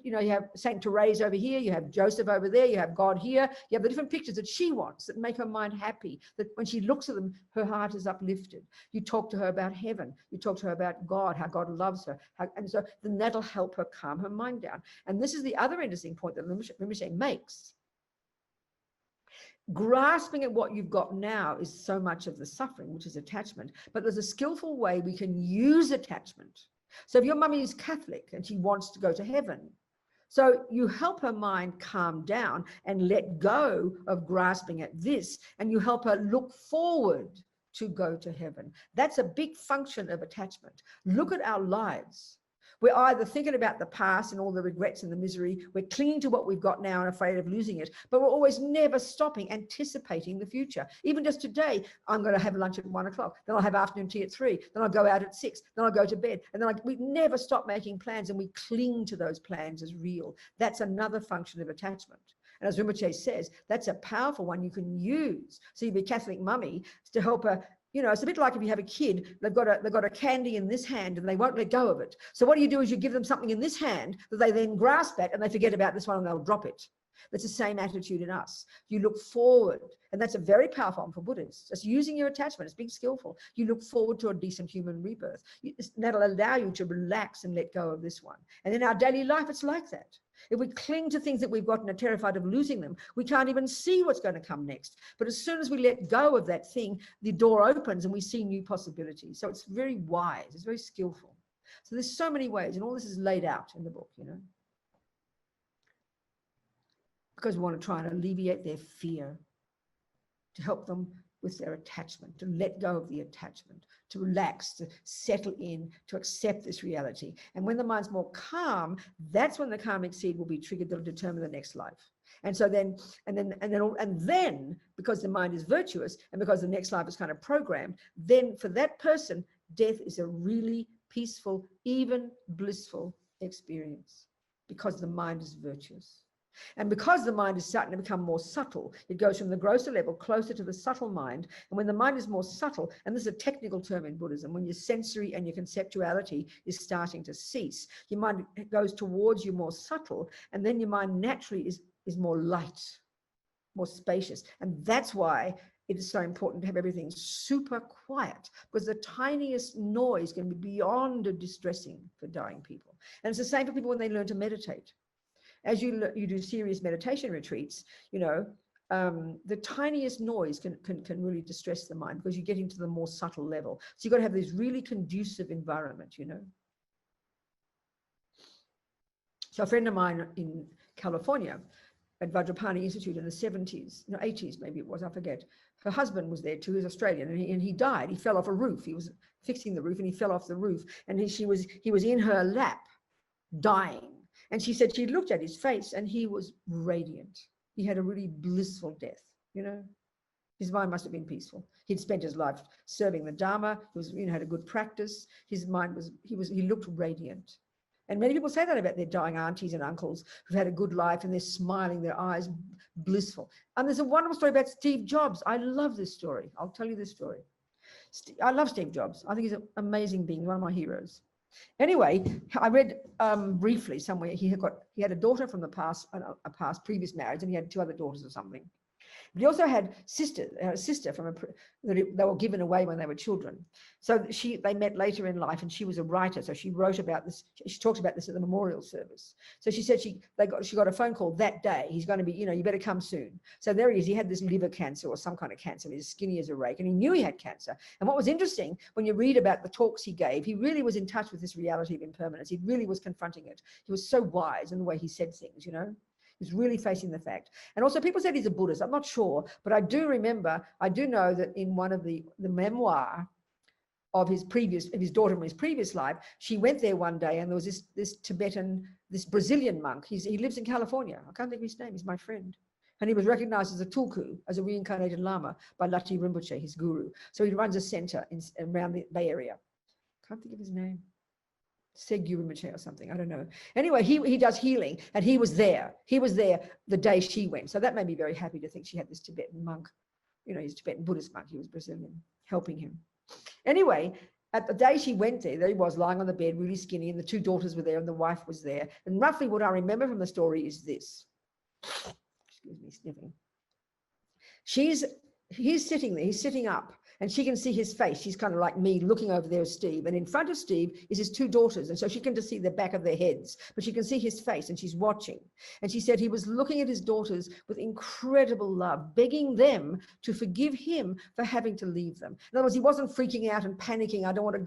A: you have Saint Therese over here, you have Joseph over there, you have God here. You have the different pictures that she wants that make her mind happy, that when she looks at them, her heart is uplifted. You talk to her about heaven, you talk to her about God, how God loves her, and so then that'll help her calm her mind down. And this is the other interesting point that Rinpoche makes. Grasping at what you've got now is so much of the suffering, which is attachment, but there's a skillful way we can use attachment. So if your mummy is Catholic and she wants to go to heaven, so you help her mind calm down and let go of grasping at this, and you help her look forward to go to heaven. That's a big function of attachment. Look at our lives. We're either thinking about the past and all the regrets and the misery. We're clinging to what we've got now and afraid of losing it. But we're always never stopping, anticipating the future. Even just today, I'm going to have lunch at 1 o'clock. Then I'll have afternoon tea at 3. Then I'll go out at 6. Then I'll go to bed. And then we never stop making plans, and we cling to those plans as real. That's another function of attachment. And as Rinpoche says, that's a powerful one you can use. So you'd be a Catholic mummy to help her. You know, it's a bit like if you have a kid, they've got a candy in this hand and they won't let go of it. So what do is you give them something in this hand that they then grasp at, and they forget about this one and they'll drop it. That's the same attitude in us. You look forward, and that's a very powerful one for Buddhists. Just using your attachment, it's being skillful. You look forward to a decent human rebirth. That'll allow you to relax and let go of this one. And in our daily life, it's like that. If we cling to things that we've got and are terrified of losing them, we can't even see what's going to come next. But as soon as we let go of that thing, the door opens and we see new possibilities. So it's very wise. It's very skillful. So there's so many ways, and all this is laid out in the book, you know, because we want to try and alleviate their fear, to help them with their attachment, to let go of the attachment, to relax, to settle in, to accept this reality. And when the mind's more calm, that's when the karmic seed will be triggered that'll determine the next life. And so then, because the mind is virtuous and because the next life is kind of programmed, then for that person, death is a really peaceful, even blissful experience, because the mind is virtuous. And because the mind is starting to become more subtle, it goes from the grosser level closer to the subtle mind. And when the mind is more subtle, and this is a technical term in Buddhism, when your sensory and your conceptuality is starting to cease, your mind goes towards you more subtle, and then your mind naturally is more light, more spacious. And that's why it is so important to have everything super quiet, because the tiniest noise can be beyond distressing for dying people. And it's the same for people when they learn to meditate. As you do serious meditation retreats, you know, the tiniest noise can really distress the mind, because you get into the more subtle level. So you've got to have this really conducive environment, you know. So a friend of mine in California at Vajrapani Institute in the 70s, no, 80s maybe it was, I forget. Her husband was there too, he was Australian, and he died. He fell off a roof. He was fixing the roof and he fell off the roof, and he was in her lap, dying. And she said she looked at his face and he was radiant. He had a really blissful death, you know. His mind must have been peaceful. He'd spent his life serving the Dharma. He was, you know, had a good practice. His mind was, he looked radiant. And many people say that about their dying aunties and uncles who've had a good life, and they're smiling, their eyes blissful. And there's a wonderful story about Steve Jobs. I love this story. I'll tell you this story. I love Steve Jobs. I think he's an amazing being, one of my heroes. Anyway, I read briefly somewhere he had a daughter from a past previous marriage, and he had 2 other daughters or something. But he also had a sister from that they were given away when they were children. So they met later in life, and she was a writer. So she wrote about this. She talks about this at the memorial service. So she said she got a phone call that day. He's going to be, you know, you better come soon. So there he is. He had this liver cancer or some kind of cancer. He was skinny as a rake, and he knew he had cancer. And what was interesting, when you read about the talks he gave, he really was in touch with this reality of impermanence. He really was confronting it. He was so wise in the way he said things, you know. He's really facing the fact. And also people said he's a Buddhist. I'm not sure, but I do know that in one of the memoir of his daughter from his previous life, she went there one day, and there was this Brazilian monk. He lives in California. I can't think of his name. He's my friend. And he was recognized as a tulku, as a reincarnated Lama by Lati Rinpoche, his guru. So he runs a center around the Bay Area. Can't think of his name. Segyu Rinpoche or something, I don't know. Anyway, he does healing, and he was there. He was there the day she went. So that made me very happy to think she had this Tibetan monk. You know, he's a Tibetan Buddhist monk. He was Brazilian, helping him. Anyway, at the day she went there he was lying on the bed, really skinny, and the 2 daughters were there, and the wife was there. And roughly what I remember from the story is this. Excuse me, sniffing. He's sitting there, he's sitting up, and she can see his face. She's kind of like me, looking over there at Steve. And in front of Steve is his 2 daughters. And so she can just see the back of their heads, but she can see his face, and she's watching. And she said he was looking at his daughters with incredible love, begging them to forgive him for having to leave them. In other words, he wasn't freaking out and panicking. I don't want to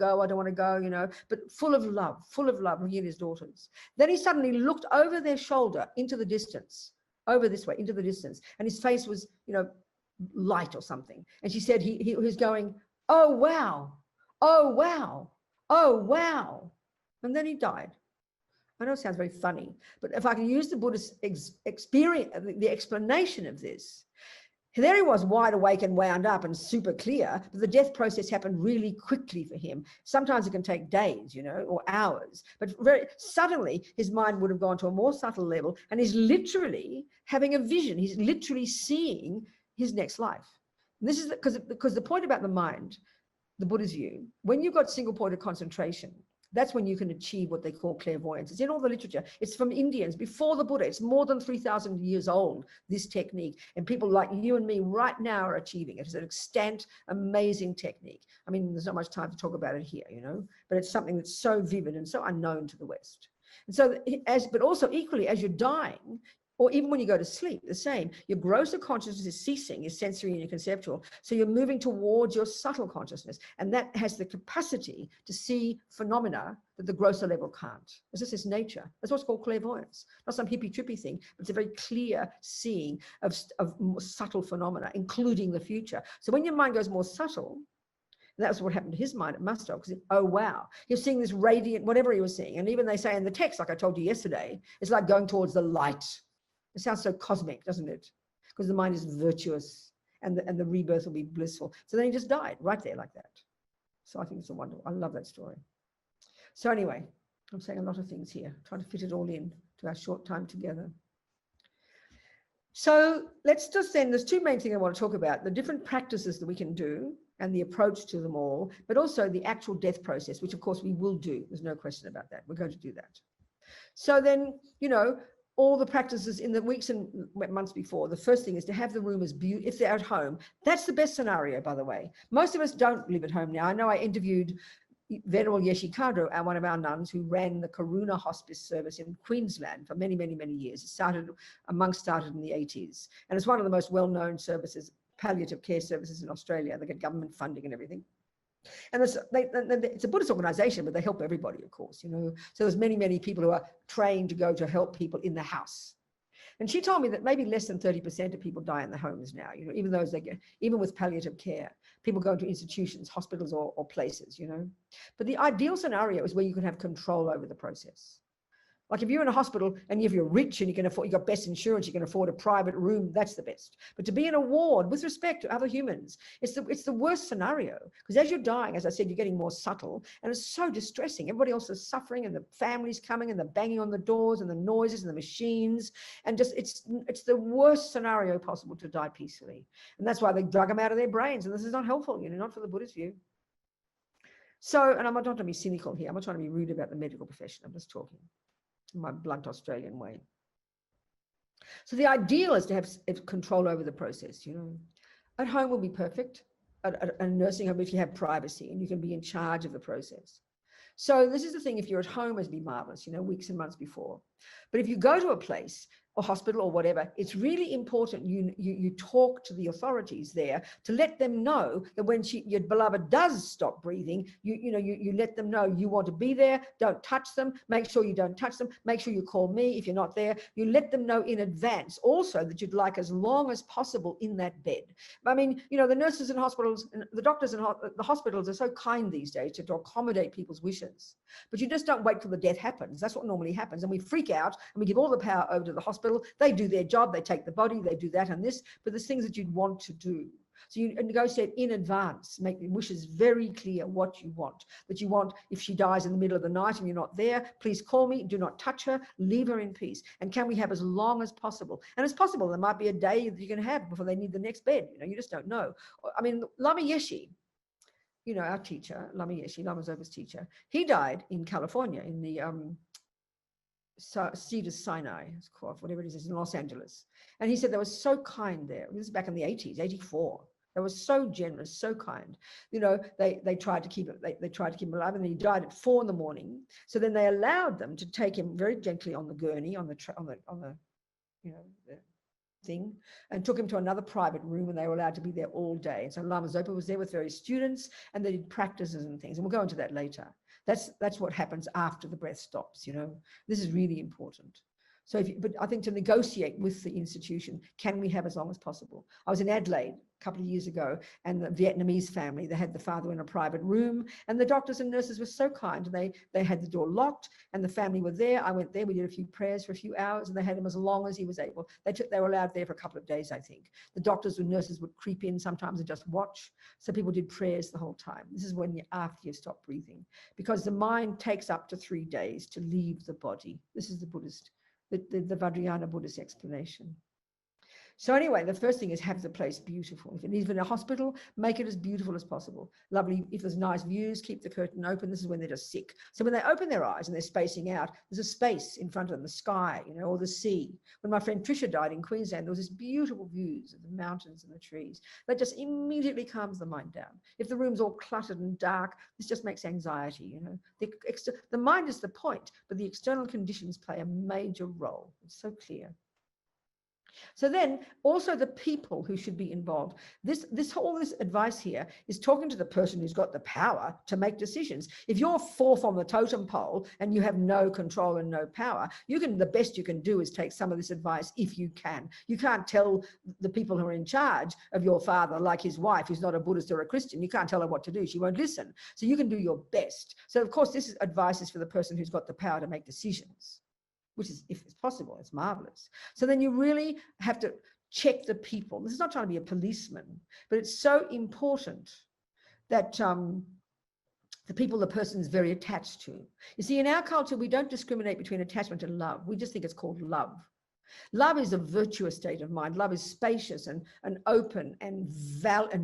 A: go, you know, but full of love, looking at his daughters. Then he suddenly looked over their shoulder into the distance, over this way, into the distance. And his face was, you know, light or something. And she said he was going, oh wow, oh wow, oh wow. And then he died. I know it sounds very funny, but if I can use the Buddhist experience, the explanation of this, there he was wide awake and wound up and super clear, but the death process happened really quickly for him. Sometimes it can take days, you know, or hours, but very suddenly his mind would have gone to a more subtle level, and he's literally having a vision. He's literally seeing his next life. And this is because the point about the mind, the Buddha's view, when you've got single point of concentration, that's when you can achieve what they call clairvoyance. It's in all the literature. It's from Indians before the Buddha. It's more than 3,000 years old, this technique. And people like you and me right now are achieving it. It's an extant, amazing technique. I mean, there's not much time to talk about it here, you know, but it's something that's so vivid and so unknown to the West. And so, but also equally, as you're dying, or even when you go to sleep, the same, your grosser consciousness is ceasing, your sensory and your conceptual. So you're moving towards your subtle consciousness. And that has the capacity to see phenomena that the grosser level can't. It's just its nature. That's what's called clairvoyance. Not some hippie trippy thing, but it's a very clear seeing of more subtle phenomena, including the future. So when your mind goes more subtle, that was what happened to his mind. It must have, because, oh, wow, he was seeing this radiant, whatever he was seeing. And even they say in the text, like I told you yesterday, it's like going towards the light. It sounds so cosmic, doesn't it? Because the mind is virtuous and the rebirth will be blissful. So then he just died right there like that. So I think it's a wonderful, I love that story. So anyway, I'm saying a lot of things here, trying to fit it all in to our short time together. So let's just then, there's two main things I want to talk about, the different practices that we can do and the approach to them all, but also the actual death process, which of course we will do. There's no question about that. We're going to do that. So then, you know, all the practices in the weeks and months before, the first thing is to have the room as beautiful. If they're at home, that's the best scenario, by the way. Most of us don't live at home now. I know I interviewed Venerable Yeshe Kado, one of our nuns who ran the Karuna Hospice service in Queensland for many, many, many years. It started in the 80s. And it's one of the most well-known services, palliative care services in Australia. They get government funding and everything. And it's a Buddhist organization, but they help everybody, of course, you know. So there's many, many people who are trained to go to help people in the house. And she told me that maybe less than 30% of people die in the homes now, you know, even those they get, even with palliative care, people go into institutions, hospitals or places, you know. But the ideal scenario is where you can have control over the process. Like if you're in a hospital and if you're rich and you can afford, you've got best insurance, you can afford a private room, that's the best. But to be in a ward with respect to other humans, it's the worst scenario. Because as you're dying, as I said, you're getting more subtle and it's so distressing. Everybody else is suffering and the family's coming and the banging on the doors and the noises and the machines. And just, it's the worst scenario possible to die peacefully. And that's why they drug them out of their brains. And this is not helpful, you know, not for the Buddhist view. So, and I'm not trying to be cynical here. I'm not trying to be rude about the medical profession. I'm just talking in my blunt Australian way. So the ideal is to have control over the process, you know. At home will be perfect. At a nursing home, if you have privacy and you can be in charge of the process. So this is the thing, if you're at home, it'd be marvelous, you know, weeks and months before. But if you go to a place, or hospital or whatever, it's really important you talk to the authorities there to let them know that when your beloved does stop breathing, you let them know you want to be there, don't touch them, make sure you don't touch them, make sure you call me if you're not there. You let them know in advance also that you'd like as long as possible in that bed. I mean, you know, the nurses in hospitals, and the doctors in the hospitals are so kind these days to accommodate people's wishes. But you just don't wait till the death happens. That's what normally happens. And we freak out and we give all the power over to the hospital. They do their job, they take the body, they do that and this, but there's things that you'd want to do. So you negotiate in advance, make the wishes very clear what you want. That you want, if she dies in the middle of the night and you're not there, please call me, do not touch her, leave her in peace. And can we have as long as possible? And it's possible there might be a day that you can have before they need the next bed. You know, you just don't know. I mean, Lama Yeshe, you know, our teacher, Lama Yeshe, Lama Zopa's teacher, he died in California in the Cedars Sinai, whatever it is in Los Angeles. And he said they were so kind there. This is back in the 80s, 84. They were so generous, so kind. You know, they tried to keep it, they tried to keep him alive, and he died at 4 a.m. So then they allowed them to take him very gently on the gurney, on the you know, the thing, and took him to another private room, and they were allowed to be there all day. And so Lama Zopa was there with various students, and they did practices and things. And we'll go into that later. That's what happens after the breath stops, you know. This is really important. So, but I think to negotiate with the institution, can we have as long as possible? I was in Adelaide a couple of years ago, and the Vietnamese family, they had the father in a private room, and the doctors and nurses were so kind. They had the door locked, and the family were there. I went there, we did a few prayers for a few hours, and they had him as long as he was able. They were allowed there for a couple of days, I think. The doctors and nurses would creep in sometimes and just watch. So people did prayers the whole time. This is when after you stop breathing, because the mind takes up to 3 days to leave the body. This is the Buddhist, the Vajrayana Buddhist explanation. So anyway, the first thing is have the place beautiful. If it is in a hospital, make it as beautiful as possible. Lovely. If there's nice views, keep the curtain open. This is when they're just sick. So when they open their eyes and they're spacing out, there's a space in front of them, the sky, or the sea. When my friend Tricia died in Queensland, there was this beautiful views of the mountains and the trees. That just immediately calms the mind down. If the room's all cluttered and dark, this just makes anxiety, The mind is the point, but the external conditions play a major role. It's so clear. So then also the people who should be involved. This advice here is talking to the person who's got the power to make decisions. If you're fourth on the totem pole and you have no control and no power, the best you can do is take some of this advice if you can. You can't tell the people who are in charge of your father, like his wife, who's not a Buddhist or a Christian, you can't tell her what to do. She won't listen. So you can do your best. So of course, this advice is for the person who's got the power to make decisions, which is, if it's possible, it's marvelous. So then you really have to check the people. This is not trying to be a policeman, but it's so important that the people the person is very attached to. You see, in our culture, we don't discriminate between attachment and love. We just think it's called love. Love is a virtuous state of mind. Love is spacious and open and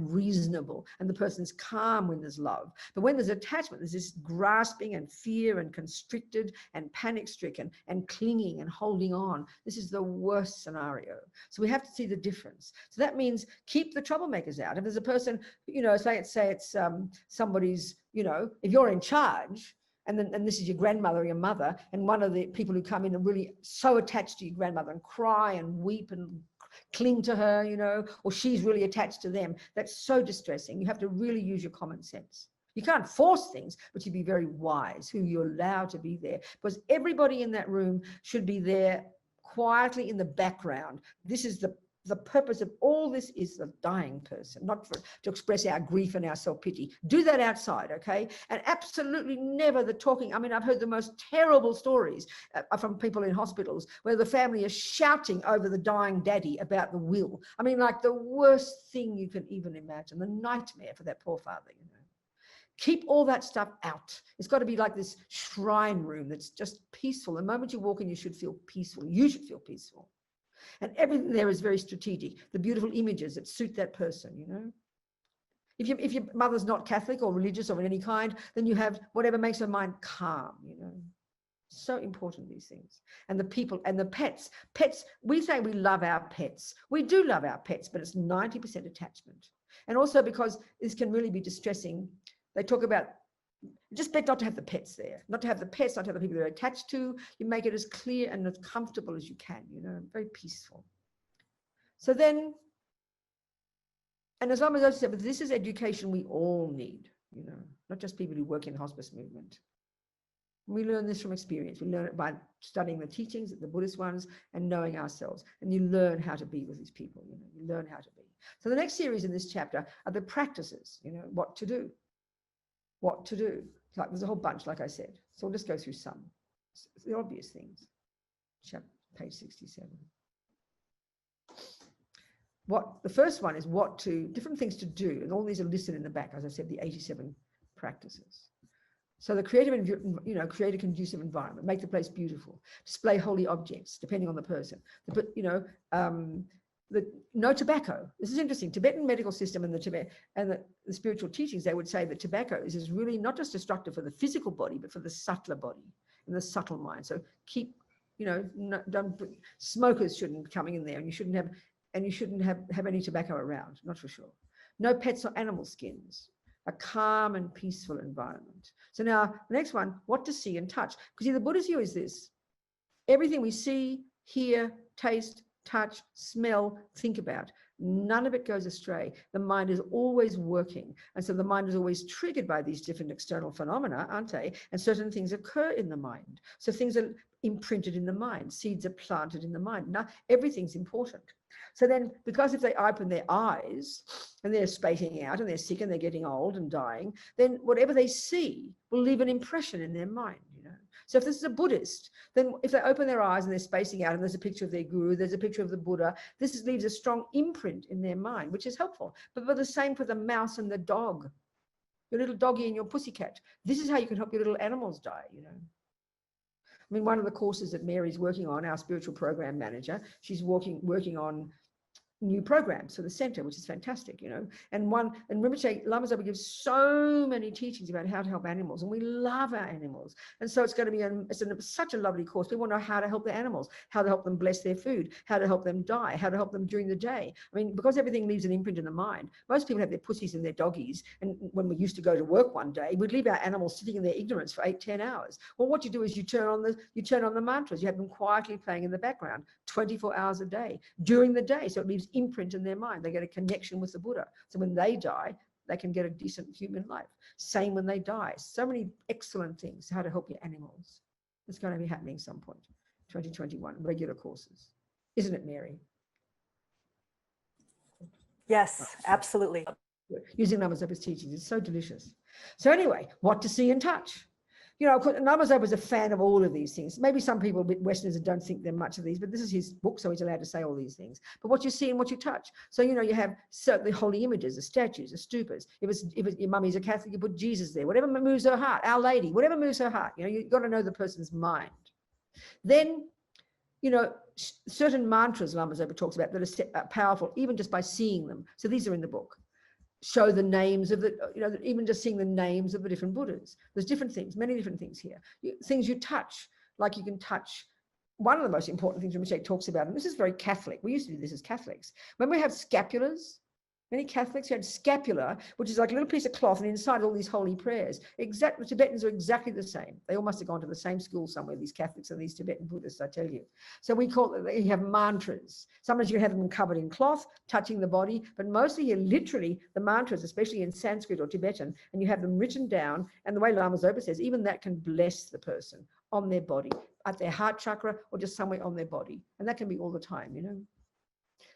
A: reasonable, and the person's calm when there's love. But when there's attachment, there's this grasping and fear and constricted and panic-stricken and clinging and holding on. This is the worst scenario. So we have to see the difference. So that means keep the troublemakers out. If there's a person, say it's somebody's, if you're in charge, and this is your grandmother or your mother, and one of the people who come in are really so attached to your grandmother and cry and weep and cling to her, or she's really attached to them. That's so distressing. You have to really use your common sense. You can't force things, but you be very wise who you allow to be there, because everybody in that room should be there quietly in the background. This is the purpose of all this is the dying person, not to express our grief and our self-pity. Do that outside, okay? And absolutely never the talking. I mean, I've heard the most terrible stories from people in hospitals where the family is shouting over the dying daddy about the will. I mean, like the worst thing you can even imagine, the nightmare for that poor father, Keep all that stuff out. It's got to be like this shrine room that's just peaceful. The moment you walk in, you should feel peaceful. You should feel peaceful. And everything there is very strategic. The beautiful images that suit that person, If your mother's not Catholic or religious or of any kind, then you have whatever makes her mind calm, So important, these things. And the people and the pets. Pets, we say we love our pets. We do love our pets, but it's 90% attachment. And also because this can really be distressing. They talk about just best not to have the pets there, not to have the pets, not to have the people they're attached to. You make it as clear and as comfortable as you can, very peaceful. So then, and as Lama Zopa said, but this is education we all need, not just people who work in the hospice movement. We learn this from experience. We learn it by studying the teachings, the Buddhist ones, and knowing ourselves. And you learn how to be with these people, you learn how to be. So the next series in this chapter are the practices, what to do. What to do. Like there's a whole bunch, like I said. So we'll just go through some. It's the obvious things. Page 67. The first one is different things to do. And all these are listed in the back, as I said, the 87 practices. So the create a conducive environment, make the place beautiful, display holy objects, depending on the person. No tobacco. This is interesting. Tibetan medical system and the spiritual teachings, they would say that tobacco is really not just destructive for the physical body, but for the subtler body and the subtle mind. So keep, smokers shouldn't be coming in there, and you shouldn't have any tobacco around, not for sure. No pets or animal skins. A calm and peaceful environment. So now the next one, what to see and touch. Because the Buddha's view is this: everything we see, hear, taste, touch, smell, think about, none of it goes astray. The mind is always working. And so the mind is always triggered by these different external phenomena, aren't they? And certain things occur in the mind. So things are imprinted in the mind. Seeds are planted in the mind. Now, everything's important. So then, because if they open their eyes and they're spacing out and they're sick and they're getting old and dying, then whatever they see will leave an impression in their mind, you know. So if this is a Buddhist, then if they open their eyes and they're spacing out and there's a picture of their guru, there's a picture of the Buddha, leaves a strong imprint in their mind, which is helpful. But the same for the mouse and the dog, your little doggy and your pussycat. This is how you can help your little animals die, you know. I mean, one of the courses that Mary's working on, our spiritual program manager, she's working on new programs for the center, which is fantastic, you know. And Rinpoche, Lama Zopa gives so many teachings about how to help animals, and we love our animals. And so it's going to be such a lovely course. We want to know how to help the animals, how to help them bless their food, how to help them die, how to help them during the day. I mean, because everything leaves an imprint in the mind. Most people have their pussies and their doggies, and when we used to go to work one day, we'd leave our animals sitting in their ignorance for 8-10 hours. Well, what you do is you turn on the mantras. You have them quietly playing in the background 24 hours a day during the day, so it leaves imprint in their mind. They get a connection with the Buddha. So when they die, they can get a decent human life. Same when they die. So many excellent things, how to help your animals. It's going to be happening some point, 2021, regular courses. Isn't it, Mary?
B: Yes, absolutely.
A: Using Lama Zopa's teachings, it's so delicious. So anyway, what to see and touch. You know, Lama Zopa is a fan of all of these things. Maybe some people, a bit Westerners, don't think they're much of these, but this is his book, so he's allowed to say all these things. But what you see and what you touch. So, you know, you have the holy images, the statues, the stupas. If your mummy's a Catholic, you put Jesus there. Whatever moves her heart, Our Lady, whatever moves her heart. You know, you've got to know the person's mind. Then, you know, certain mantras Lama Zopa talks about that are powerful, even just by seeing them. So these are in the book. Show the names of even just seeing the names of the different Buddhas. There's different things, many different things here. Things you touch, like you can touch. One of the most important things Rinpoche talks about, and this is very Catholic. We used to do this as Catholics. When we have scapulars, many Catholics who had scapula, which is like a little piece of cloth, and inside all these holy prayers. The Tibetans are exactly the same. They all must have gone to the same school somewhere, these Catholics and these Tibetan Buddhists, I tell you. So we have mantras. Sometimes you have them covered in cloth, touching the body, but mostly you literally, the mantras, especially in Sanskrit or Tibetan, and you have them written down, and the way Lama Zopa says, even that can bless the person on their body, at their heart chakra, or just somewhere on their body. And that can be all the time, you know.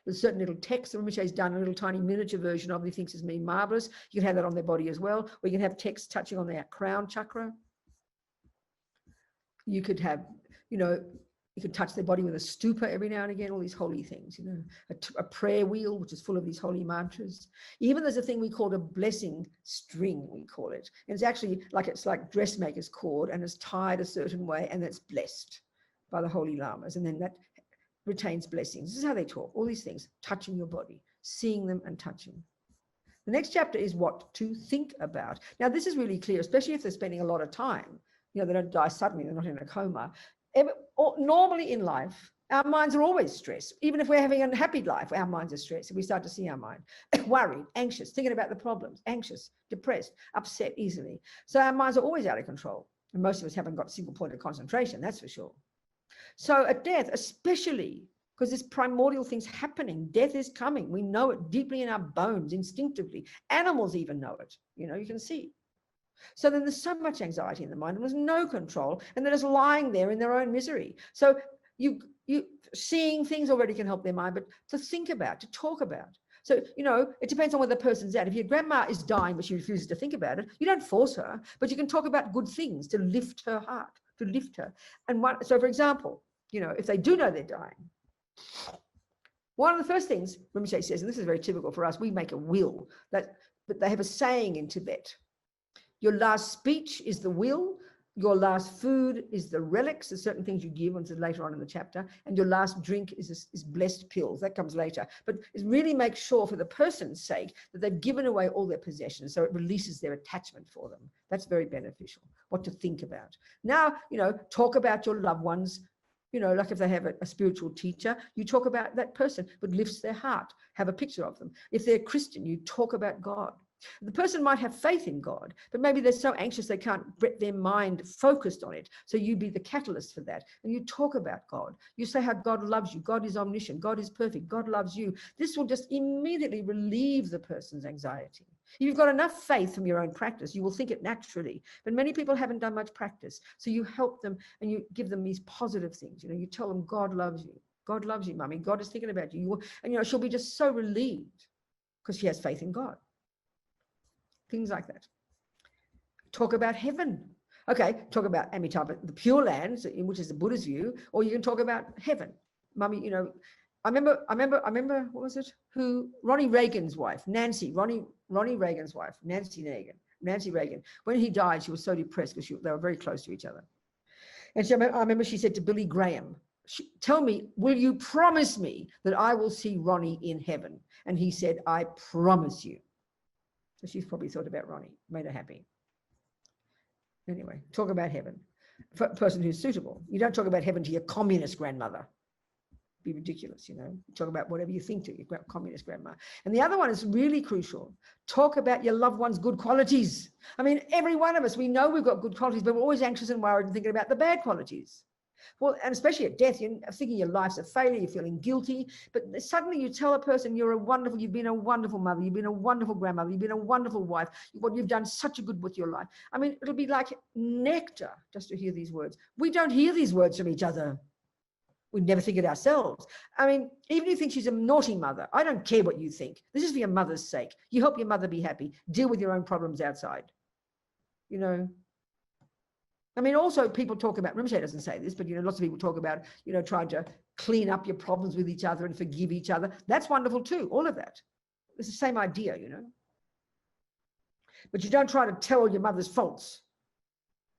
A: There's certain little text that Rinpoche's done a little tiny miniature version of. He thinks is me marvelous. You can have that on their body as well. Or you can have text touching on their crown chakra. You could have, you know, you could touch their body with a stupa every now and again, all these holy things, you know, a prayer wheel, which is full of these holy mantras. Even there's a thing we call a blessing string, we call it. And it's actually it's like dressmaker's cord, and it's tied a certain way, and it's blessed by the holy lamas. And then that retains blessings. This is how they talk, all these things, touching your body, seeing them and touching. The next chapter is what to think about. Now, this is really clear, especially if they're spending a lot of time. You know, they don't die suddenly, they're not in a coma. Normally in life, our minds are always stressed. Even if we're having a happy life, our minds are stressed. If we start to see our mind worried, anxious, thinking about the problems, anxious, depressed, upset easily. So our minds are always out of control. And most of us haven't got a single point of concentration, that's for sure. So at death, especially because this primordial thing's happening, death is coming. We know it deeply in our bones, instinctively. Animals even know it. You know, you can see. So then there's so much anxiety in the mind, and there's no control, and they're just lying there in their own misery. So you seeing things already can help their mind, but to think about, to talk about. So, you know, it depends on where the person's at. If your grandma is dying, but she refuses to think about it, you don't force her, but you can talk about good things to lift her heart, to lift her. And so, for example, you know, if they do know they're dying, one of the first things Rinpoche says, and this is very typical for us, we make a will. But they have a saying in Tibet: your last speech is the will, your last food is the relics, there's certain things you give, and later on in the chapter, and your last drink is blessed pills. That comes later. But it really makes sure, for the person's sake, that they've given away all their possessions, so it releases their attachment for them. That's very beneficial. What to think about. Now, you know, talk about your loved ones. You know, like if they have a spiritual teacher, you talk about that person, but lifts their heart. Have a picture of them. If they're Christian, you talk about God. The person might have faith in God, but maybe they're so anxious they can't get their mind focused on it. So you be the catalyst for that. And you talk about God. You say how God loves you. God is omniscient. God is perfect. God loves you. This will just immediately relieve the person's anxiety. If you've got enough faith from your own practice, you will think it naturally. But many people haven't done much practice. So you help them and you give them these positive things. You tell them God loves you. God loves you, mummy. God is thinking about you. And, she'll be just so relieved because she has faith in God. Things like that. Talk about heaven. Okay, talk about Amitabha, the Pure Land, which is the Buddha's view, or you can talk about heaven. Mummy, I remember, what was it? Ronnie Reagan's wife, Nancy Reagan's wife, Nancy Reagan. When he died, she was so depressed because they were very close to each other. And I remember she said to Billy Graham, tell me, will you promise me that I will see Ronnie in heaven? And he said, I promise you. So she's probably thought about Ronnie, made her happy. Anyway, talk about heaven. For a person who's suitable. You don't talk about heaven to your communist grandmother. Be ridiculous, Talk about whatever you think to your communist grandma. And the other one is really crucial. Talk about your loved one's good qualities. I mean, every one of us, we know we've got good qualities, but we're always anxious and worried and thinking about the bad qualities. Well, and especially at death, you're thinking your life's a failure, you're feeling guilty, but suddenly you tell a person you've been a wonderful mother, you've been a wonderful grandmother, you've been a wonderful wife, you've done such a good with your life. I mean, it'll be like nectar just to hear these words. We don't hear these words from each other. We never think it ourselves. I mean, even if you think she's a naughty mother, I don't care what you think. This is for your mother's sake. You help your mother be happy. Deal with your own problems outside. I mean, also people talk about, Rinpoche doesn't say this, but, lots of people talk about, trying to clean up your problems with each other and forgive each other. That's wonderful too, all of that. It's the same idea, But you don't try to tell your mother's faults.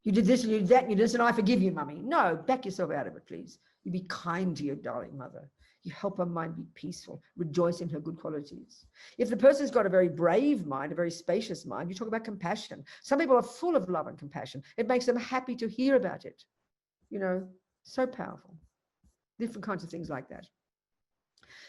A: You did this and you did that and you did this and I forgive you, mummy. No, back yourself out of it, please. You be kind to your darling mother. You help her mind be peaceful, rejoice in her good qualities. If the person's got a very brave mind, a very spacious mind, you talk about compassion. Some people are full of love and compassion. It makes them happy to hear about it. So powerful. Different kinds of things like that.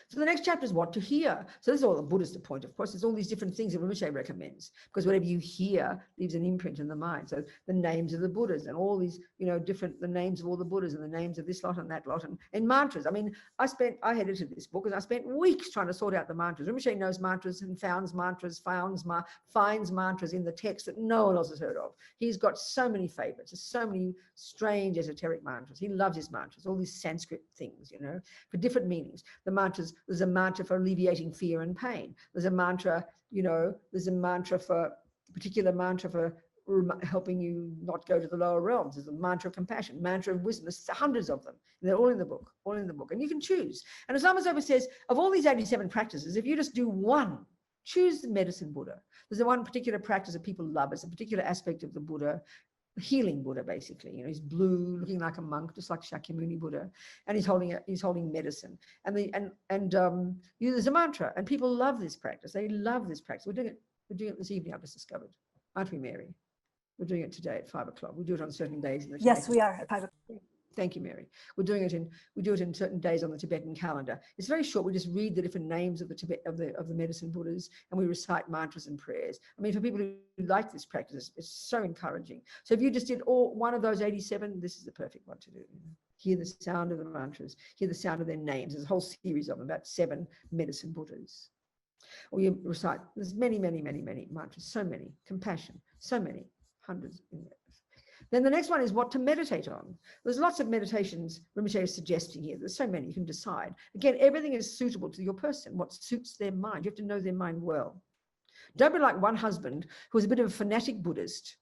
A: So the next chapter is what to hear. So this is all the Buddhist point, of course. There's all these different things that Rinpoche recommends, because whatever you hear leaves an imprint in the mind. So the names of the Buddhas and all these, the names of all the Buddhas and the names of this lot and that lot and mantras. I mean, I edited this book and I spent weeks trying to sort out the mantras. Rinpoche knows mantras and finds mantras in the text that no one else has heard of. He's got so many favorites. There's so many strange esoteric mantras. He loves his mantras, all these Sanskrit things, for different meanings. The mantras, there's a mantra for alleviating fear and pain. There's a mantra, particular mantra for helping you not go to the lower realms. There's a mantra of compassion, mantra of wisdom. There's hundreds of them. And they're all in the book. And you can choose. And as Lama Zopa says, of all these 87 practices, if you just do one, choose the medicine Buddha. There's the one particular practice that people love. It's a particular aspect of the Buddha, healing Buddha, basically. He's blue, looking like a monk, just like Shakyamuni Buddha, and he's holding medicine. And there's a mantra, and people love this practice. They love this practice. We're doing it this evening, I've just discovered. Aren't we, Mary? We're doing it today at 5 o'clock. We do it on certain days in the
B: Yes, we are at 5 o'clock.
A: Thank you, Mary. We do it in certain days on the Tibetan calendar. It's very short. We just read the different names of the medicine Buddhas, and we recite mantras and prayers. I mean, for people who like this practice, it's so encouraging. So if you just did one of those 87, this is the perfect one to do. Hear the sound of the mantras, hear the sound of their names. There's a whole series of them, about 7 medicine Buddhas. Or you recite, there's many, many, many, many mantras, so many, compassion, so many, hundreds in there. Then the next one is what to meditate on. There's lots of meditations Rinpoche is suggesting here. There's so many, you can decide. Again, everything is suitable to your person, what suits their mind. You have to know their mind well. Don't be like one husband who was a bit of a fanatic Buddhist,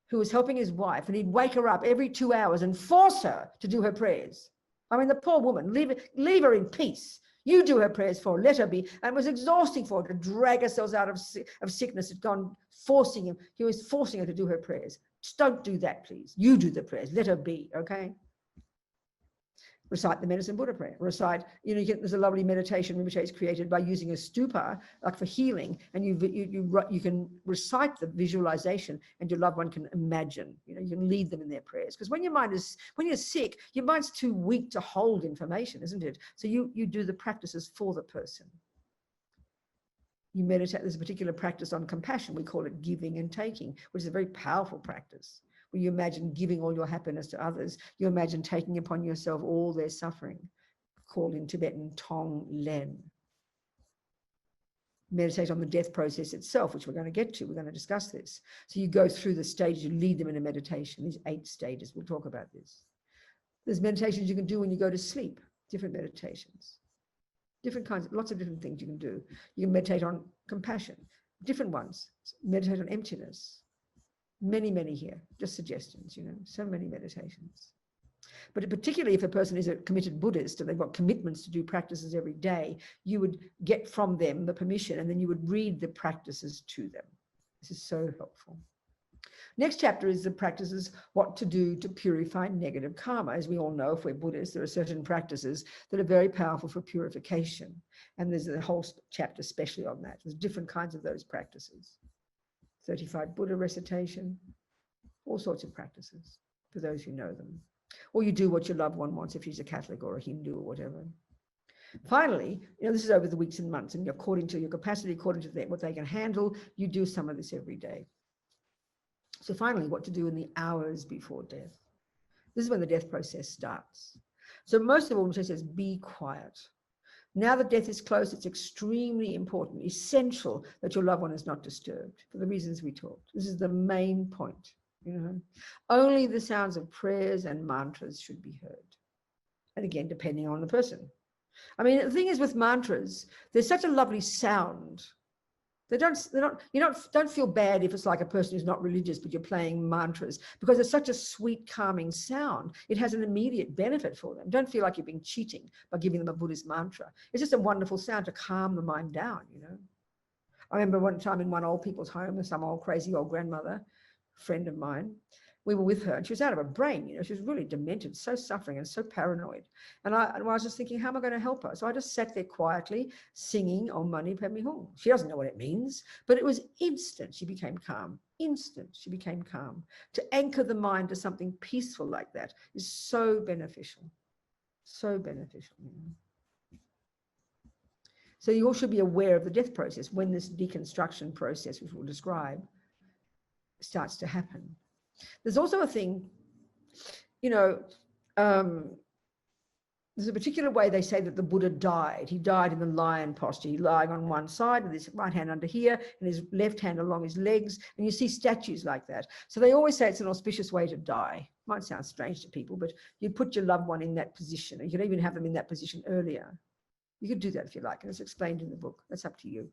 A: who was helping his wife, and he'd wake her up every 2 hours and force her to do her prayers. I mean, the poor woman, leave her in peace. You do her prayers for her, let her be. And it was exhausting for her to drag herself out of sickness. He was forcing her to do her prayers. Just don't do that, please. You do the prayers. Let her be, okay? Recite the medicine Buddha prayer. Recite, there's a lovely meditation Rinpoche is created by using a stupa, like for healing, and you can recite the visualization, and your loved one can imagine. You can lead them in their prayers. Because when you're sick, your mind's too weak to hold information, isn't it? So you do the practices for the person. You meditate. There's a particular practice on compassion. We call it giving and taking, which is a very powerful practice. Where you imagine giving all your happiness to others. You imagine taking upon yourself all their suffering, called in Tibetan Tong Len. Meditate on the death process itself, which we're going to get to. We're going to discuss this. So you go through the stages, you lead them in a meditation, these 8 stages. We'll talk about this. There's meditations you can do when you go to sleep, different meditations. Different kinds, lots of different things you can do. You can meditate on compassion, different ones. Meditate on emptiness. Many, many here, just suggestions, so many meditations. But particularly if a person is a committed Buddhist and they've got commitments to do practices every day, you would get from them the permission and then you would read the practices to them. This is so helpful. Next chapter is the practices, what to do to purify negative karma. As we all know, if we're Buddhists, there are certain practices that are very powerful for purification. And there's a whole chapter especially on that. There's different kinds of those practices. 35 Buddha recitation, all sorts of practices for those who know them. Or you do what your loved one wants if she's a Catholic or a Hindu or whatever. Finally, this is over the weeks and months, and according to your capacity, according to what they can handle, you do some of this every day. So finally, what to do in the hours before death. This is when the death process starts. So most of all, it says, be quiet. Now that death is close, it's extremely important, essential that your loved one is not disturbed for the reasons we talked. This is the main point. Only the sounds of prayers and mantras should be heard. And again, depending on the person. I mean, the thing is with mantras, there's such a lovely sound. Don't feel bad if it's like a person who's not religious, but you're playing mantras, because it's such a sweet, calming sound. It has an immediate benefit for them. Don't feel like you're being cheating by giving them a Buddhist mantra. It's just a wonderful sound to calm the mind down, I remember one time in one old people's home, there's some old crazy old grandmother, friend of mine. We were with her and she was out of her brain, she was really demented, so suffering and so paranoid. And I was just thinking, how am I going to help her? So I just sat there quietly singing Om Mani Padme Hum. She doesn't know what it means, but it was instant. She became calm. Instant. She became calm. To anchor the mind to something peaceful like that is so beneficial. So beneficial. So you all should be aware of the death process when this deconstruction process, which we'll describe, starts to happen. There's also a thing, there's a particular way they say that the Buddha died. He died in the lion posture. He lying on one side with his right hand under here and his left hand along his legs. And you see statues like that. So they always say it's an auspicious way to die. Might sound strange to people, but you put your loved one in that position. You could even have them in that position earlier. You could do that if you like. And it's explained in the book. That's up to you.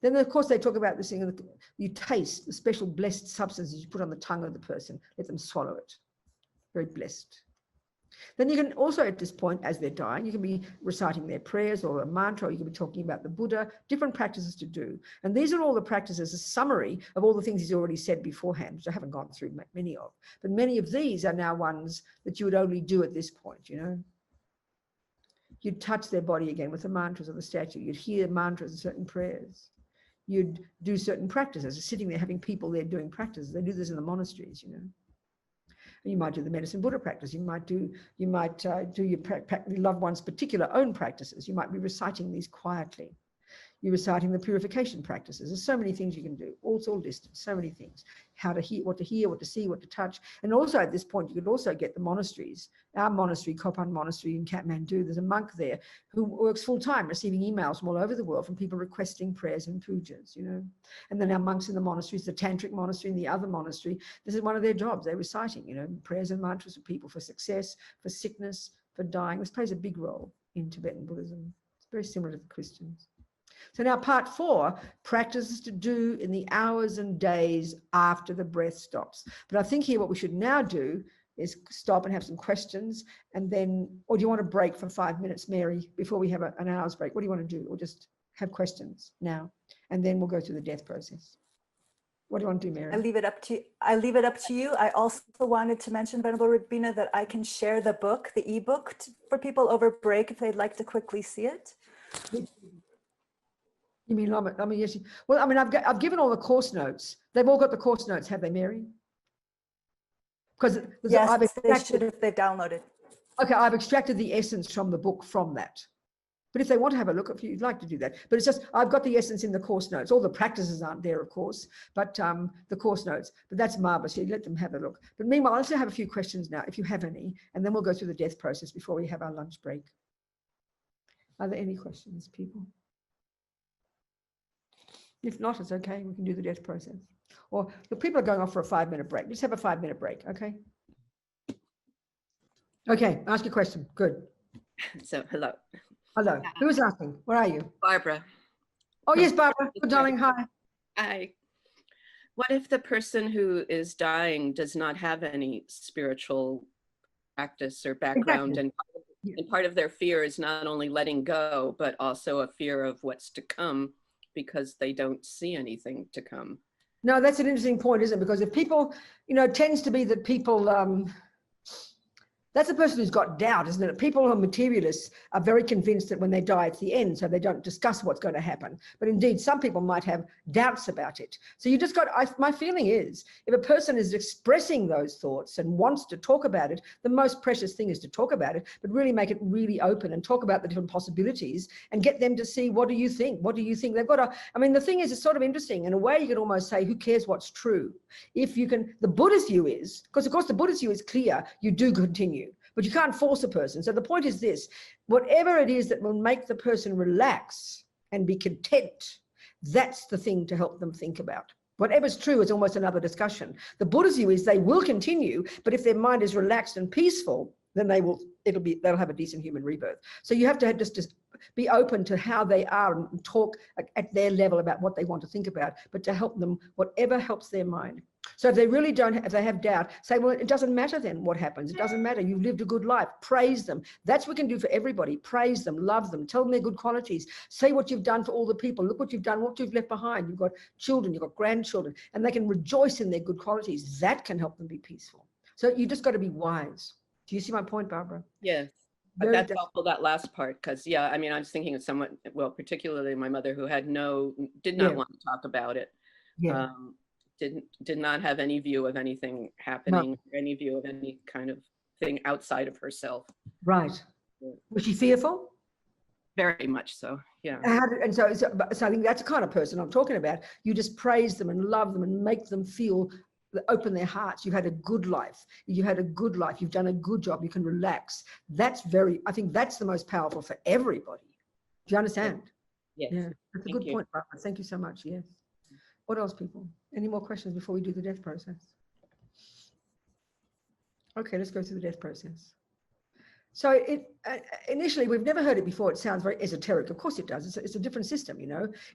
A: Then, of course, they talk about this thing, you taste the special blessed substances you put on the tongue of the person, let them swallow it. Very blessed. Then you can also, at this point, as they're dying, you can be reciting their prayers or a mantra, or you can be talking about the Buddha, different practices to do. And these are all the practices, a summary of all the things he's already said beforehand, which I haven't gone through many of. But many of these are now ones that you would only do at this point, You'd touch their body again with the mantras of the statue. You'd hear mantras and certain prayers. You'd do certain practices, sitting there having people there doing practices. They do this in the monasteries, You might do the medicine Buddha practice. You might do your loved one's particular own practices. You might be reciting these quietly. You're reciting the purification practices. There's so many things you can do. It's all listed, so many things. How to hear, what to see, what to touch. And also at this point, you could also get the monasteries. Our monastery, Kopan Monastery in Kathmandu, there's a monk there who works full time, receiving emails from all over the world from people requesting prayers and pujas, And then our monks in the monasteries, the Tantric monastery and the other monastery, this is one of their jobs. They're reciting, prayers and mantras for people, for success, for sickness, for dying. This plays a big role in Tibetan Buddhism. It's very similar to the Christians. So now part 4, practices to do in the hours and days after the breath stops. But I think here what we should now do is stop and have some questions, and then, or do you want to break for 5 minutes, Mary, before we have an hour's break? What do you want to do? Or just have questions now, and then we'll go through the death process. What do you want to do, Mary?
B: I leave it up to you. I also wanted to mention, Venerable Robina, that I can share the book, the ebook, for people over break if they'd like to quickly see it.
A: You mean Lama? I mean, yes. Well, I mean, I've given all the course notes. They've all got the course notes, have they, Mary? Because
B: yes, they should if they've downloaded.
A: Okay, I've extracted the essence from the book from that. But if they want to have a look, if you'd like to do that. But it's just, I've got the essence in the course notes. All the practices aren't there, of course, but the course notes. But that's marvelous. You let them have a look. But meanwhile, I still have a few questions now, if you have any, and then we'll go through the death process before we have our lunch break. Are there any questions, people? If not, it's okay. We can do the death process. Or the people are going off for a 5-minute break. Let's have a 5-minute break, okay? Okay, ask your question. Good.
C: So, hello.
A: Hello. Who is asking? Where are you?
C: Barbara.
A: Oh, yes, Barbara. Good, darling. Hi.
C: Hi. What if the person who is dying does not have any spiritual practice or background,
A: Exactly.
C: and part of their fear is not only letting go, but also a fear of what's to come because they don't see anything to come?
A: No, that's an interesting point, isn't it? Because if people, it tends to be that people, that's a person who's got doubt, isn't it? People who are materialists are very convinced that when they die, it's the end, so they don't discuss what's going to happen. But indeed, some people might have doubts about it. So you just got, my feeling is, if a person is expressing those thoughts and wants to talk about it, the most precious thing is to talk about it, but really make it really open and talk about the different possibilities and get them to see, what do you think? What do you think? They've got to, I mean, the thing is, it's sort of interesting. In a way, you can almost say, who cares what's true? If you can, the Buddhist view is, because of course the Buddhist view is clear, you do continue. But you can't force a person. So the point is this, whatever it is that will make the person relax and be content, that's the thing to help them think about. Whatever's true is almost another discussion. The Buddha's view is they will continue, but if their mind is relaxed and peaceful, then they'll have a decent human rebirth. So you have to just be open to how they are and talk at their level about what they want to think about, but to help them, whatever helps their mind. So if they really don't, if they have doubt, say, well, it doesn't matter then what happens. It doesn't matter. You've lived a good life. Praise them. That's what we can do for everybody. Praise them, love them, tell them their good qualities. Say what you've done for all the people. Look what you've done, what you've left behind. You've got children, you've got grandchildren, and they can rejoice in their good qualities. That can help them be peaceful. So you just got to be wise. Do you see my point, Barbara?
C: Yes. But that's helpful, that last part, because I mean, I was thinking of someone, well, particularly my mother, who did not want to talk about it.
A: Yeah.
C: Did not have any view of anything happening, or any view of any kind of thing outside of herself.
A: Right. Was she fearful?
C: Very much so, yeah.
A: And so I think that's the kind of person I'm talking about. You just praise them and love them and make them feel, open their hearts. You had a good life. You had a good life. You've done a good job. You can relax. I think that's the most powerful for everybody. Do you understand?
C: Yes.
A: Yeah. That's a good point, Barbara. Thank you so much. Yes. What else, people? Any more questions before we do the death process? Okay, let's go through the death process. So initially, we've never heard it before. It sounds very esoteric. Of course it does. It's a different system,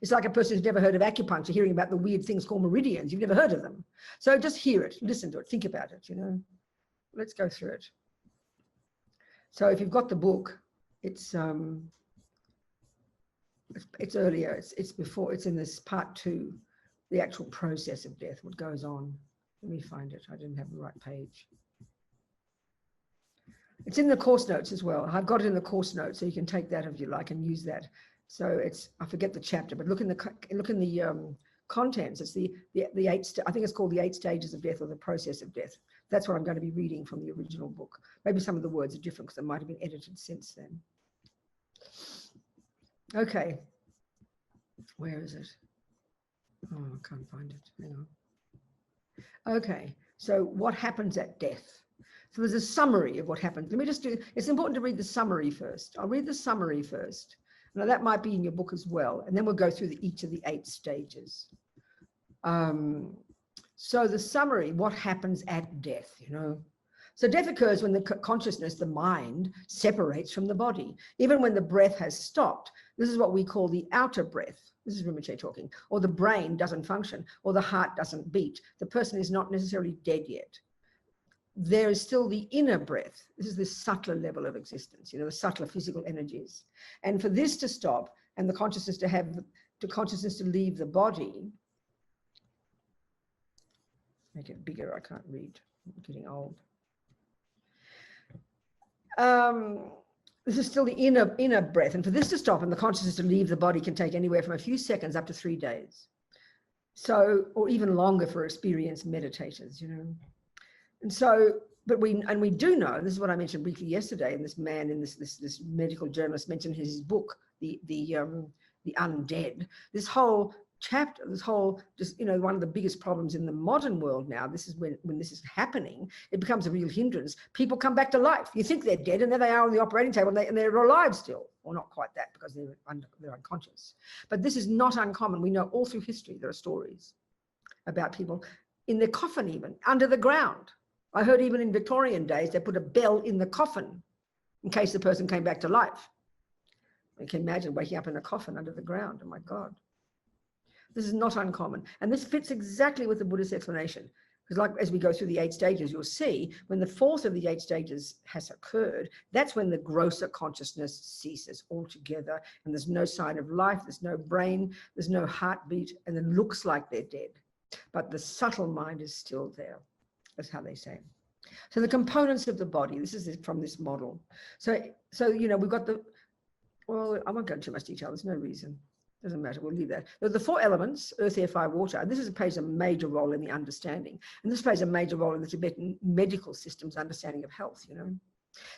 A: It's like a person who's never heard of acupuncture hearing about the weird things called meridians. You've never heard of them. So just hear it, listen to it, think about it, Let's go through it. So if you've got the book, it's earlier. It's before. It's in this part 2. The actual process of death, what goes on. Let me find it. I didn't have the right page. It's in the course notes as well. I've got it in the course notes, so you can take that if you like and use that. So I forget the chapter, but look in the contents. It's the 8. I think it's called the 8 stages of death, or the process of death. That's what I'm going to be reading from the original book. Maybe some of the words are different because they might have been edited since then. Okay. Where is it? Oh, I can't find it. Hang on. Okay, so what happens at death? So there's a summary of what happens. Let me just it's important to read the summary first. I'll read the summary first. Now that might be in your book as well. And then we'll go through each of the 8 stages. So the summary, what happens at death, So death occurs when the consciousness, the mind, separates from the body. Even when the breath has stopped. This is what we call the outer breath. This is Rinpoche talking. Or the brain doesn't function, or the heart doesn't beat. The person is not necessarily dead yet. There is still the inner breath. This is the subtler level of existence, the subtler physical energies. And for this to stop and the consciousness to leave the body, make it bigger, I can't read, I'm getting old. This is still the inner breath. And for this to stop and the consciousness to leave the body can take anywhere from a few seconds up to 3 days. So, or even longer for experienced meditators, And so but we do know, this is what I mentioned briefly yesterday, and this man in this medical journalist mentioned in his book, the undead, this whole chapter, this whole, just, you know, one of the biggest problems in the modern world now, this is when this is happening, it becomes a real hindrance. People come back to life. You think they're dead, and there they are on the operating table, and they're alive still. Well, not quite that, because they're unconscious. But this is not uncommon. We know all through history there are stories about people in their coffin, even under the ground. I heard even in Victorian days, they put a bell in the coffin in case the person came back to life. You can imagine waking up in a coffin under the ground. Oh my God. This is not uncommon. And this fits exactly with the Buddhist explanation. Because like as we go through the 8 stages, you'll see when the 4th of the 8 stages has occurred, that's when the grosser consciousness ceases altogether. And there's no sign of life, there's no brain, there's no heartbeat, and it looks like they're dead. But the subtle mind is still there. That's how they say. So the components of the body, this is from this model. So you know, we've got well, I won't go into too much detail. There's no reason. Doesn't matter. We'll leave that. The 4 elements, earth, air, fire, water, and this plays a major role in the understanding. And this plays a major role in the Tibetan medical system's understanding of health, you know.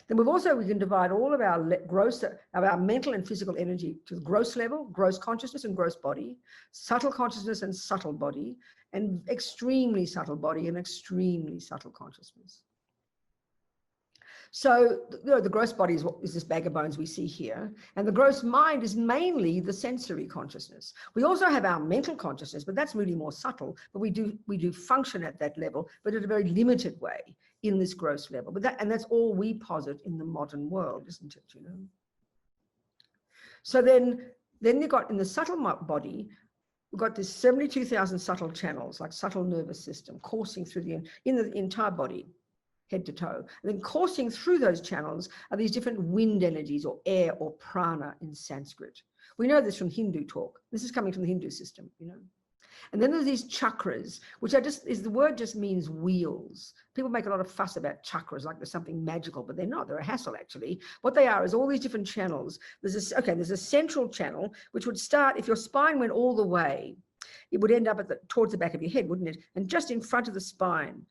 A: Then we can divide all of our mental and physical energy to the gross level, gross consciousness and gross body, subtle consciousness and subtle body, and extremely subtle body and extremely subtle consciousness. So, you know, the gross body is this bag of bones we see here, and the gross mind is mainly the sensory consciousness. We also have our mental consciousness, but that's really more subtle. But we do function at that level, but in a very limited way in this gross level. But that's all we posit in the modern world, isn't it? You know. So then you've got in the subtle body, we've got this 72,000 subtle channels, like subtle nervous system, coursing through the entire body, head to toe. And then coursing through those channels are these different wind energies, or air, or prana in Sanskrit. We know this from Hindu talk. This is coming from the Hindu system, you know. And then there's these chakras, which the word just means wheels. People make a lot of fuss about chakras, like there's something magical, but they're not. They're a hassle, actually. What they are is all these different channels. There's a central channel, which would start, if your spine went all the way, it would end up towards the back of your head, wouldn't it? And just in front of the spine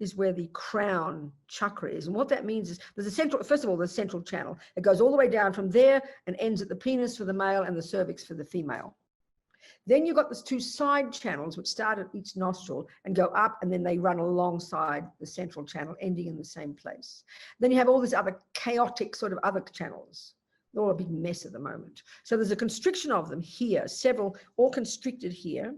A: is where the crown chakra is. And what that means is there's first of all, the central channel. It goes all the way down from there and ends at the penis for the male and the cervix for the female. Then you've got these 2 side channels, which start at each nostril and go up, and then they run alongside the central channel, ending in the same place. Then you have all these other chaotic sort of other channels. They're all a big mess at the moment. So there's a constriction of them here, several, all constricted here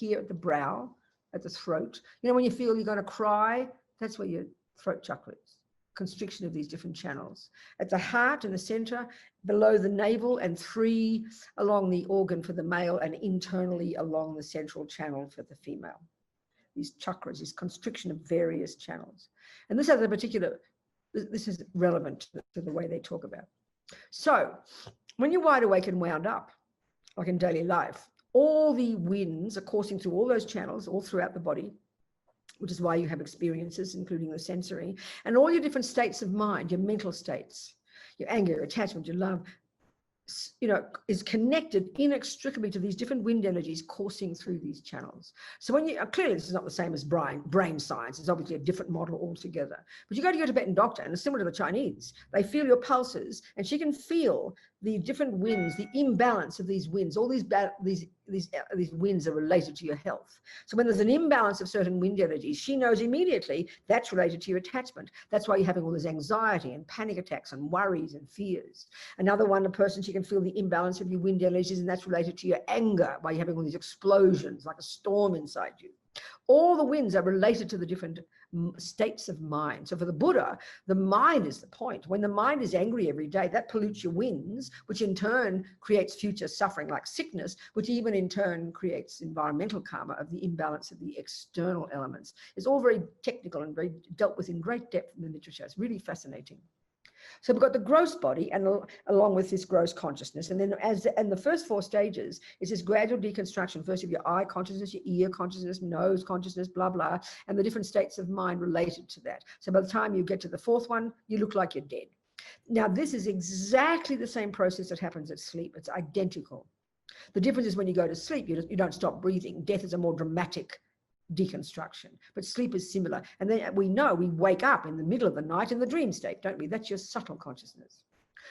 A: at the brow, at the throat. You know, when you feel you're going to cry, that's where your throat chakra is. Constriction of these different channels. At the heart in the center, below the navel, and 3 along the organ for the male, and internally along the central channel for the female. These chakras, this constriction of various channels. And this has a particular, this is relevant to the way they talk about. So when you're wide awake and wound up, like in daily life, all the winds are coursing through all those channels all throughout the body, which is why you have experiences, including the sensory, and all your different states of mind, your mental states, your anger, your attachment, your love, you know, is connected inextricably to these different wind energies coursing through these channels. So when you, clearly this is not the same as brain science, it's obviously a different model altogether. But you go to your Tibetan doctor, and it's similar to the Chinese. They feel your pulses, and she can feel the different winds, the imbalance of these winds. All these winds are related to your health. So when there's an imbalance of certain wind energies, she knows immediately that's related to your attachment. That's why you're having all this anxiety and panic attacks and worries and fears. Another one, a person, she can feel the imbalance of your wind energies, and that's related to your anger, why you're having all these explosions like a storm inside you. All the winds are related to the different states of mind. So for the Buddha, the mind is the point. When the mind is angry every day, that pollutes your winds, which in turn creates future suffering like sickness, which even in turn creates environmental karma of the imbalance of the external elements. It's all very technical and very dealt with in great depth in the literature. It's really fascinating. So we've got the gross body, and along with this gross consciousness, and then the first 4 stages is this gradual deconstruction, first of your eye consciousness, your ear consciousness, nose consciousness, blah, blah, and the different states of mind related to that. So by the time you get to the 4th one, you look like you're dead. Now, this is exactly the same process that happens at sleep. It's identical. The difference is when you go to sleep, you don't stop breathing. Death is a more dramatic deconstruction, but sleep is similar. And then we know we wake up in the middle of the night in the dream state, don't we? That's your subtle consciousness.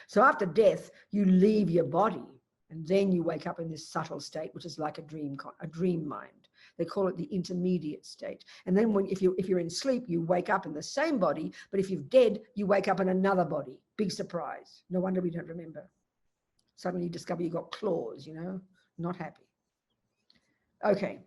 A: So after death, you leave your body, and then you wake up in this subtle state, which is like a dream mind. They call it the intermediate state. And then if you're in sleep, you wake up in the same body, but if you're dead, you wake up in another body. Big surprise. No wonder we don't remember. Suddenly you discover you got claws, not happy. Okay.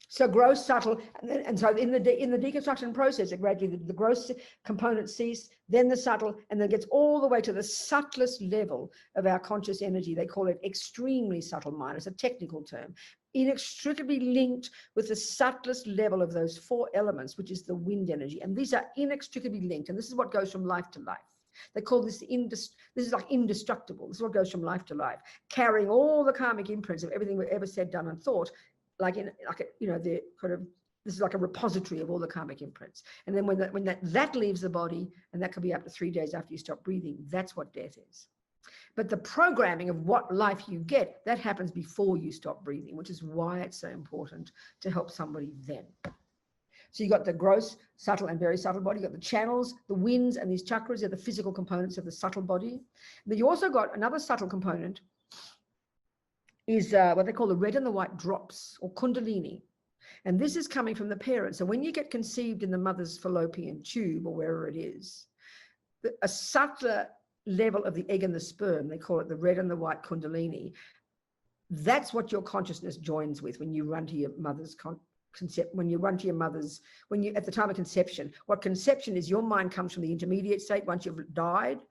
A: So gross, subtle, and so in the deconstruction process, it gradually the gross components cease, then the subtle, and then it gets all the way to the subtlest level of our conscious energy. They call it extremely subtle mind. It's a technical term. Inextricably linked with the subtlest level of those 4 elements, which is the wind energy. And these are inextricably linked. And this is what goes from life to life. They call this, this is like indestructible. This is what goes from life to life, carrying all the karmic imprints of everything we've ever said, done, and thought. The kind of, this is like a repository of all the karmic imprints. And then when that leaves the body, and that could be up to 3 days after you stop breathing, that's what death is. But the programming of what life you get, that happens before you stop breathing, which is why it's so important to help somebody then. So you got the gross, subtle, and very subtle body. You got the channels, the winds, and these chakras are the physical components of the subtle body. But you also got another subtle component, is what they call the red and the white drops, or kundalini. And this is coming from the parents. So when you get conceived in the mother's fallopian tube, or wherever it is, a subtler level of the egg and the sperm, they call it the red and the white kundalini, that's what your consciousness joins with when you run to your mother's at the time of conception. What conception is, your mind comes from the intermediate state once you've died,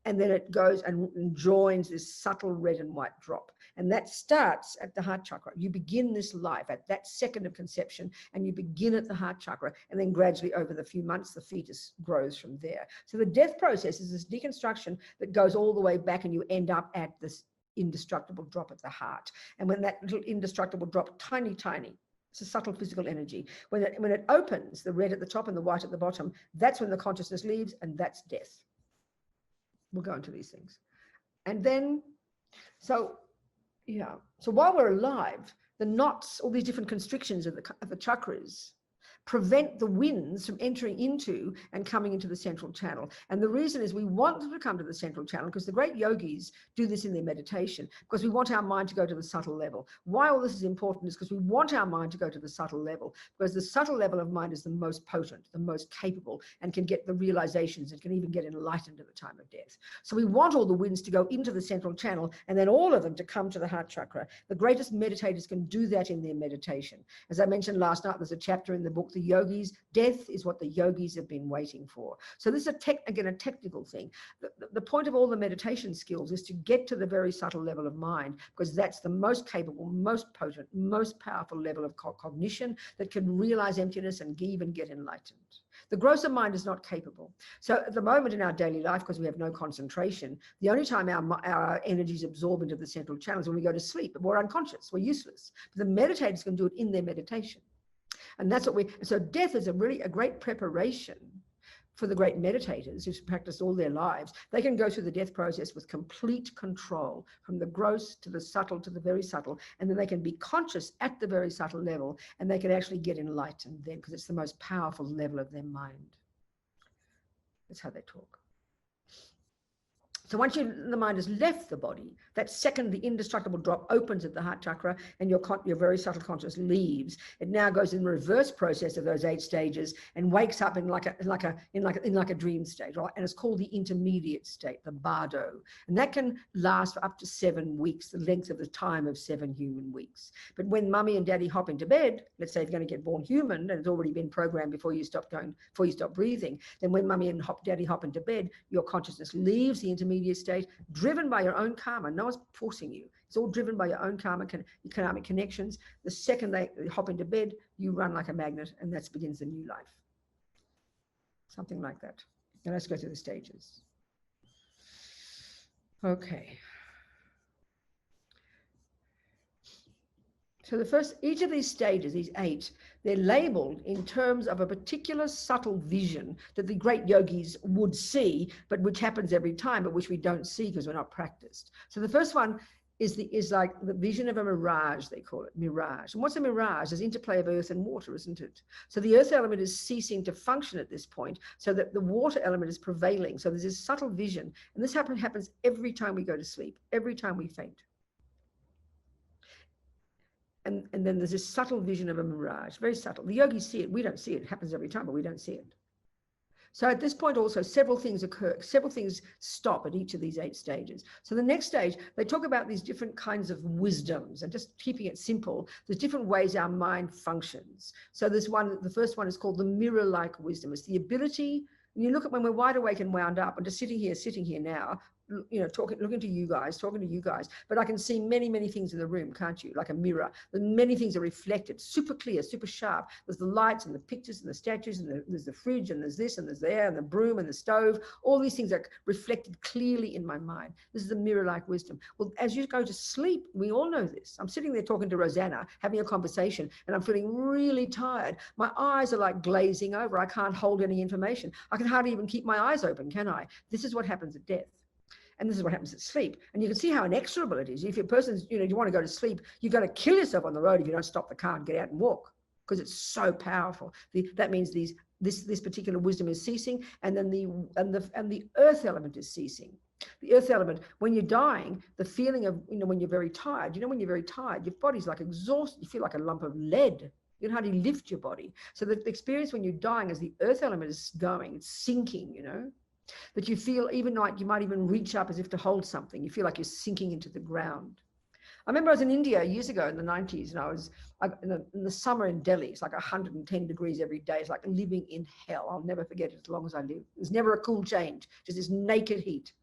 A: and then it goes and joins this subtle red and white drop. And that starts at the heart chakra. You begin this life at that second of conception, and you begin at the heart chakra, and then gradually over the few months, the fetus grows from there. So the death process is this deconstruction that goes all the way back, and you end up at this indestructible drop at the heart. And when that little indestructible drop, tiny, it's a subtle physical energy. When it opens, the red at the top and the white at the bottom, that's when the consciousness leaves, and that's death. We'll go into these things. And then, so while we're alive, the knots, all these different constrictions of the chakras, prevent the winds from entering into and coming into the central channel. And the reason is we want them to come to the central channel, because the great yogis do this in their meditation, because we want our mind to go to the subtle level. Why all this is important is because we want our mind to go to the subtle level, because the subtle level of mind is the most potent, the most capable, and can get the realizations, and can even get enlightened at the time of death. So we want all the winds to go into the central channel, and then all of them to come to the heart chakra. The greatest meditators can do that in their meditation. As I mentioned last night, there's a chapter in the book, the yogis, death is what the yogis have been waiting for. So this is a technical thing. The point of all the meditation skills is to get to the very subtle level of mind, because that's the most capable, most potent, most powerful level of cognition that can realize emptiness and even get enlightened. The grosser mind is not capable. So at the moment in our daily life, because we have no concentration, the only time our energies absorb into the central channel is when we go to sleep, but we're unconscious, we're useless. But the meditators can do it in their meditation. And that's what so death is a great preparation for the great meditators who've practiced all their lives. They can go through the death process with complete control, from the gross to the subtle to the very subtle, and then they can be conscious at the very subtle level, and they can actually get enlightened then, because it's the most powerful level of their mind. That's how they talk. So once the mind has left the body, that second the indestructible drop opens at the heart chakra, and your very subtle consciousness leaves. It now goes in the reverse process of those 8 stages and wakes up in like a dream state, right? And it's called the intermediate state, the bardo, and that can last for up to 7 weeks, the length of the time of 7 human weeks. But when mummy and daddy hop into bed, let's say you're going to get born human and it's already been programmed before you stop breathing, then when mummy and daddy hop into bed, your consciousness leaves the intermediate state, driven by your own karma. No one's forcing you. It's all driven by your own karmic connections. The second they hop into bed, you run like a magnet, and that begins the new life. Something like that. Now let's go through the stages. Okay. So each of these stages, these 8, they're labeled in terms of a particular subtle vision that the great yogis would see, but which happens every time, but which we don't see because we're not practiced. So the first one is like the vision of a mirage, they call it, mirage. And what's a mirage? There's interplay of earth and water, isn't it? So the earth element is ceasing to function at this point, so that the water element is prevailing. So there's this subtle vision, and this happens every time we go to sleep, every time we faint. And then there's this subtle vision of a mirage, very subtle. The yogis see it, we don't see it. It happens every time, but we don't see it. So at this point also, several things occur, several things stop at each of these 8 stages. So the next stage, they talk about these different kinds of wisdoms, and just keeping it simple, there's different ways our mind functions. So there's one, the first one is called the mirror-like wisdom. It's the ability, when you look at when we're wide awake and wound up, and just sitting here now, you know, looking to you guys, talking to you guys, but I can see many, many things in the room, can't you? Like a mirror. Many things are reflected, super clear, super sharp. There's the lights and the pictures and the statues, and there's the fridge, and there's this and there's there, and the broom and the stove. All these things are reflected clearly in my mind. This is the mirror-like wisdom. Well, as you go to sleep, we all know this. I'm sitting there talking to Rosanna, having a conversation, and I'm feeling really tired. My eyes are like glazing over. I can't hold any information. I can hardly even keep my eyes open, can I? This is what happens at death. And this is what happens at sleep. And you can see how inexorable it is. If your person's, you know, you want to go to sleep, you've got to kill yourself on the road if you don't stop the car and get out and walk, because it's so powerful. That means this particular wisdom is ceasing, and then the earth element is ceasing. The earth element, when you're dying, the feeling of, you know, when you're very tired, when you're very tired, your body's like exhausted. You feel like a lump of lead. You can hardly lift your body. So the experience when you're dying is the earth element is going, it's sinking, you know. That you feel even like you might even reach up as if to hold something. You feel like you're sinking into the ground. I remember I was in India years ago in the 90s, and I was in the summer in Delhi. It's like 110 degrees every day. It's like living in hell. I'll never forget it as long as I live. There's never a cool change, just this naked heat.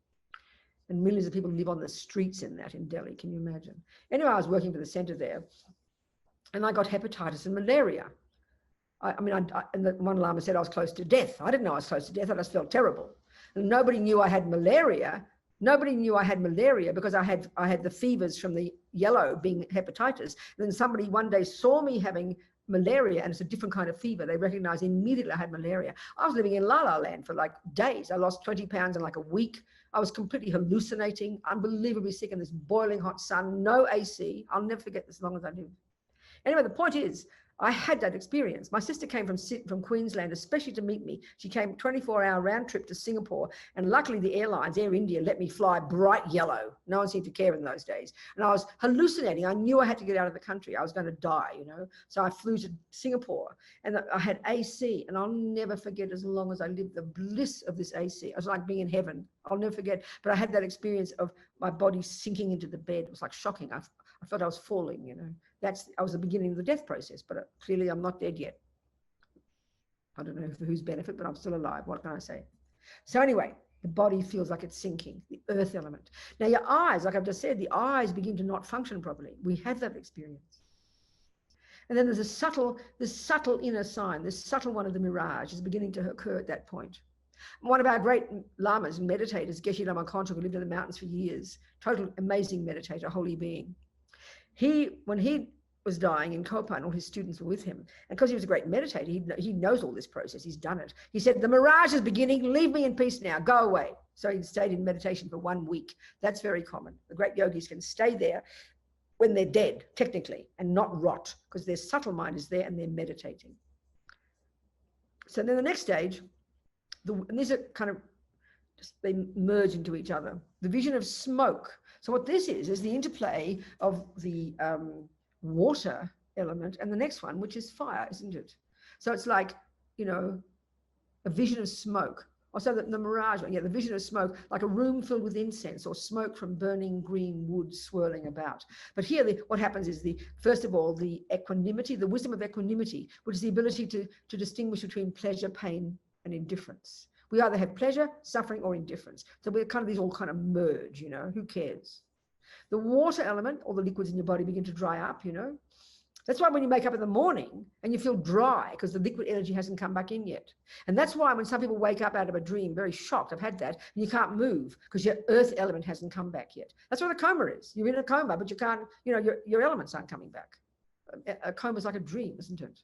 A: And millions of people live on the streets in Delhi. Can you imagine? Anyway, I was working for the center there, and I got hepatitis and malaria. And one Lama said I was close to death. I didn't know I was close to death. I just felt terrible. And nobody knew I had malaria. Nobody knew I had malaria because I had the fevers from the yellow being hepatitis. And then somebody one day saw me having malaria, and it's a different kind of fever. They recognized immediately I had malaria. I was living in La La Land for like days. I lost 20 pounds in like a week. I was completely hallucinating, unbelievably sick in this boiling hot sun, no AC. I'll never forget this as long as I live. Anyway, the point is, I had that experience. My sister came from Queensland, especially to meet me. She came 24-hour round trip to Singapore, and luckily the airlines, Air India, let me fly bright yellow. No one seemed to care in those days. And I was hallucinating. I knew I had to get out of the country. I was going to die, you know. So I flew to Singapore, and I had AC, and I'll never forget as long as I live the bliss of this AC. It was like being in heaven. I'll never forget. But I had that experience of my body sinking into the bed. It was like shocking. I felt I was falling, you know. I was the beginning of the death process, but clearly I'm not dead yet. I don't know for whose benefit, but I'm still alive. What can I say? So anyway, the body feels like it's sinking, the earth element. Now your eyes, like I've just said, the eyes begin to not function properly. We have that experience. And then there's this subtle inner sign, this subtle one of the mirage is beginning to occur at that point. One of our great lamas and meditators, Geshe Lama Kontrok, who lived in the mountains for years, total amazing meditator, holy being. When he was dying in Kopan, all his students were with him. And because he was a great meditator, he knows all this process. He's done it. He said, the mirage is beginning. Leave me in peace now. Go away. So he stayed in meditation for 1 week. That's very common. The great yogis can stay there when they're dead, technically, and not rot, because their subtle mind is there and they're meditating. So then the next stage, and these are kind of, they merge into each other. The vision of smoke. So what this is the interplay of the water element and the next one, which is fire, isn't it? So it's like, you know, a vision of smoke. Also the mirage, the vision of smoke, like a room filled with incense or smoke from burning green wood swirling about. But here, what happens is first of all, the equanimity, the wisdom of equanimity, which is the ability to distinguish between pleasure, pain, and indifference. We either have pleasure, suffering, or indifference. So these all kind of merge, you know, who cares? The water element, all the liquids in your body begin to dry up, you know. That's why when you wake up in the morning and you feel dry because the liquid energy hasn't come back in yet. And that's why when some people wake up out of a dream, very shocked, I've had that, and you can't move because your earth element hasn't come back yet. That's what a coma is. You're in a coma, but you can't, you know, your elements aren't coming back. A coma is like a dream, isn't it?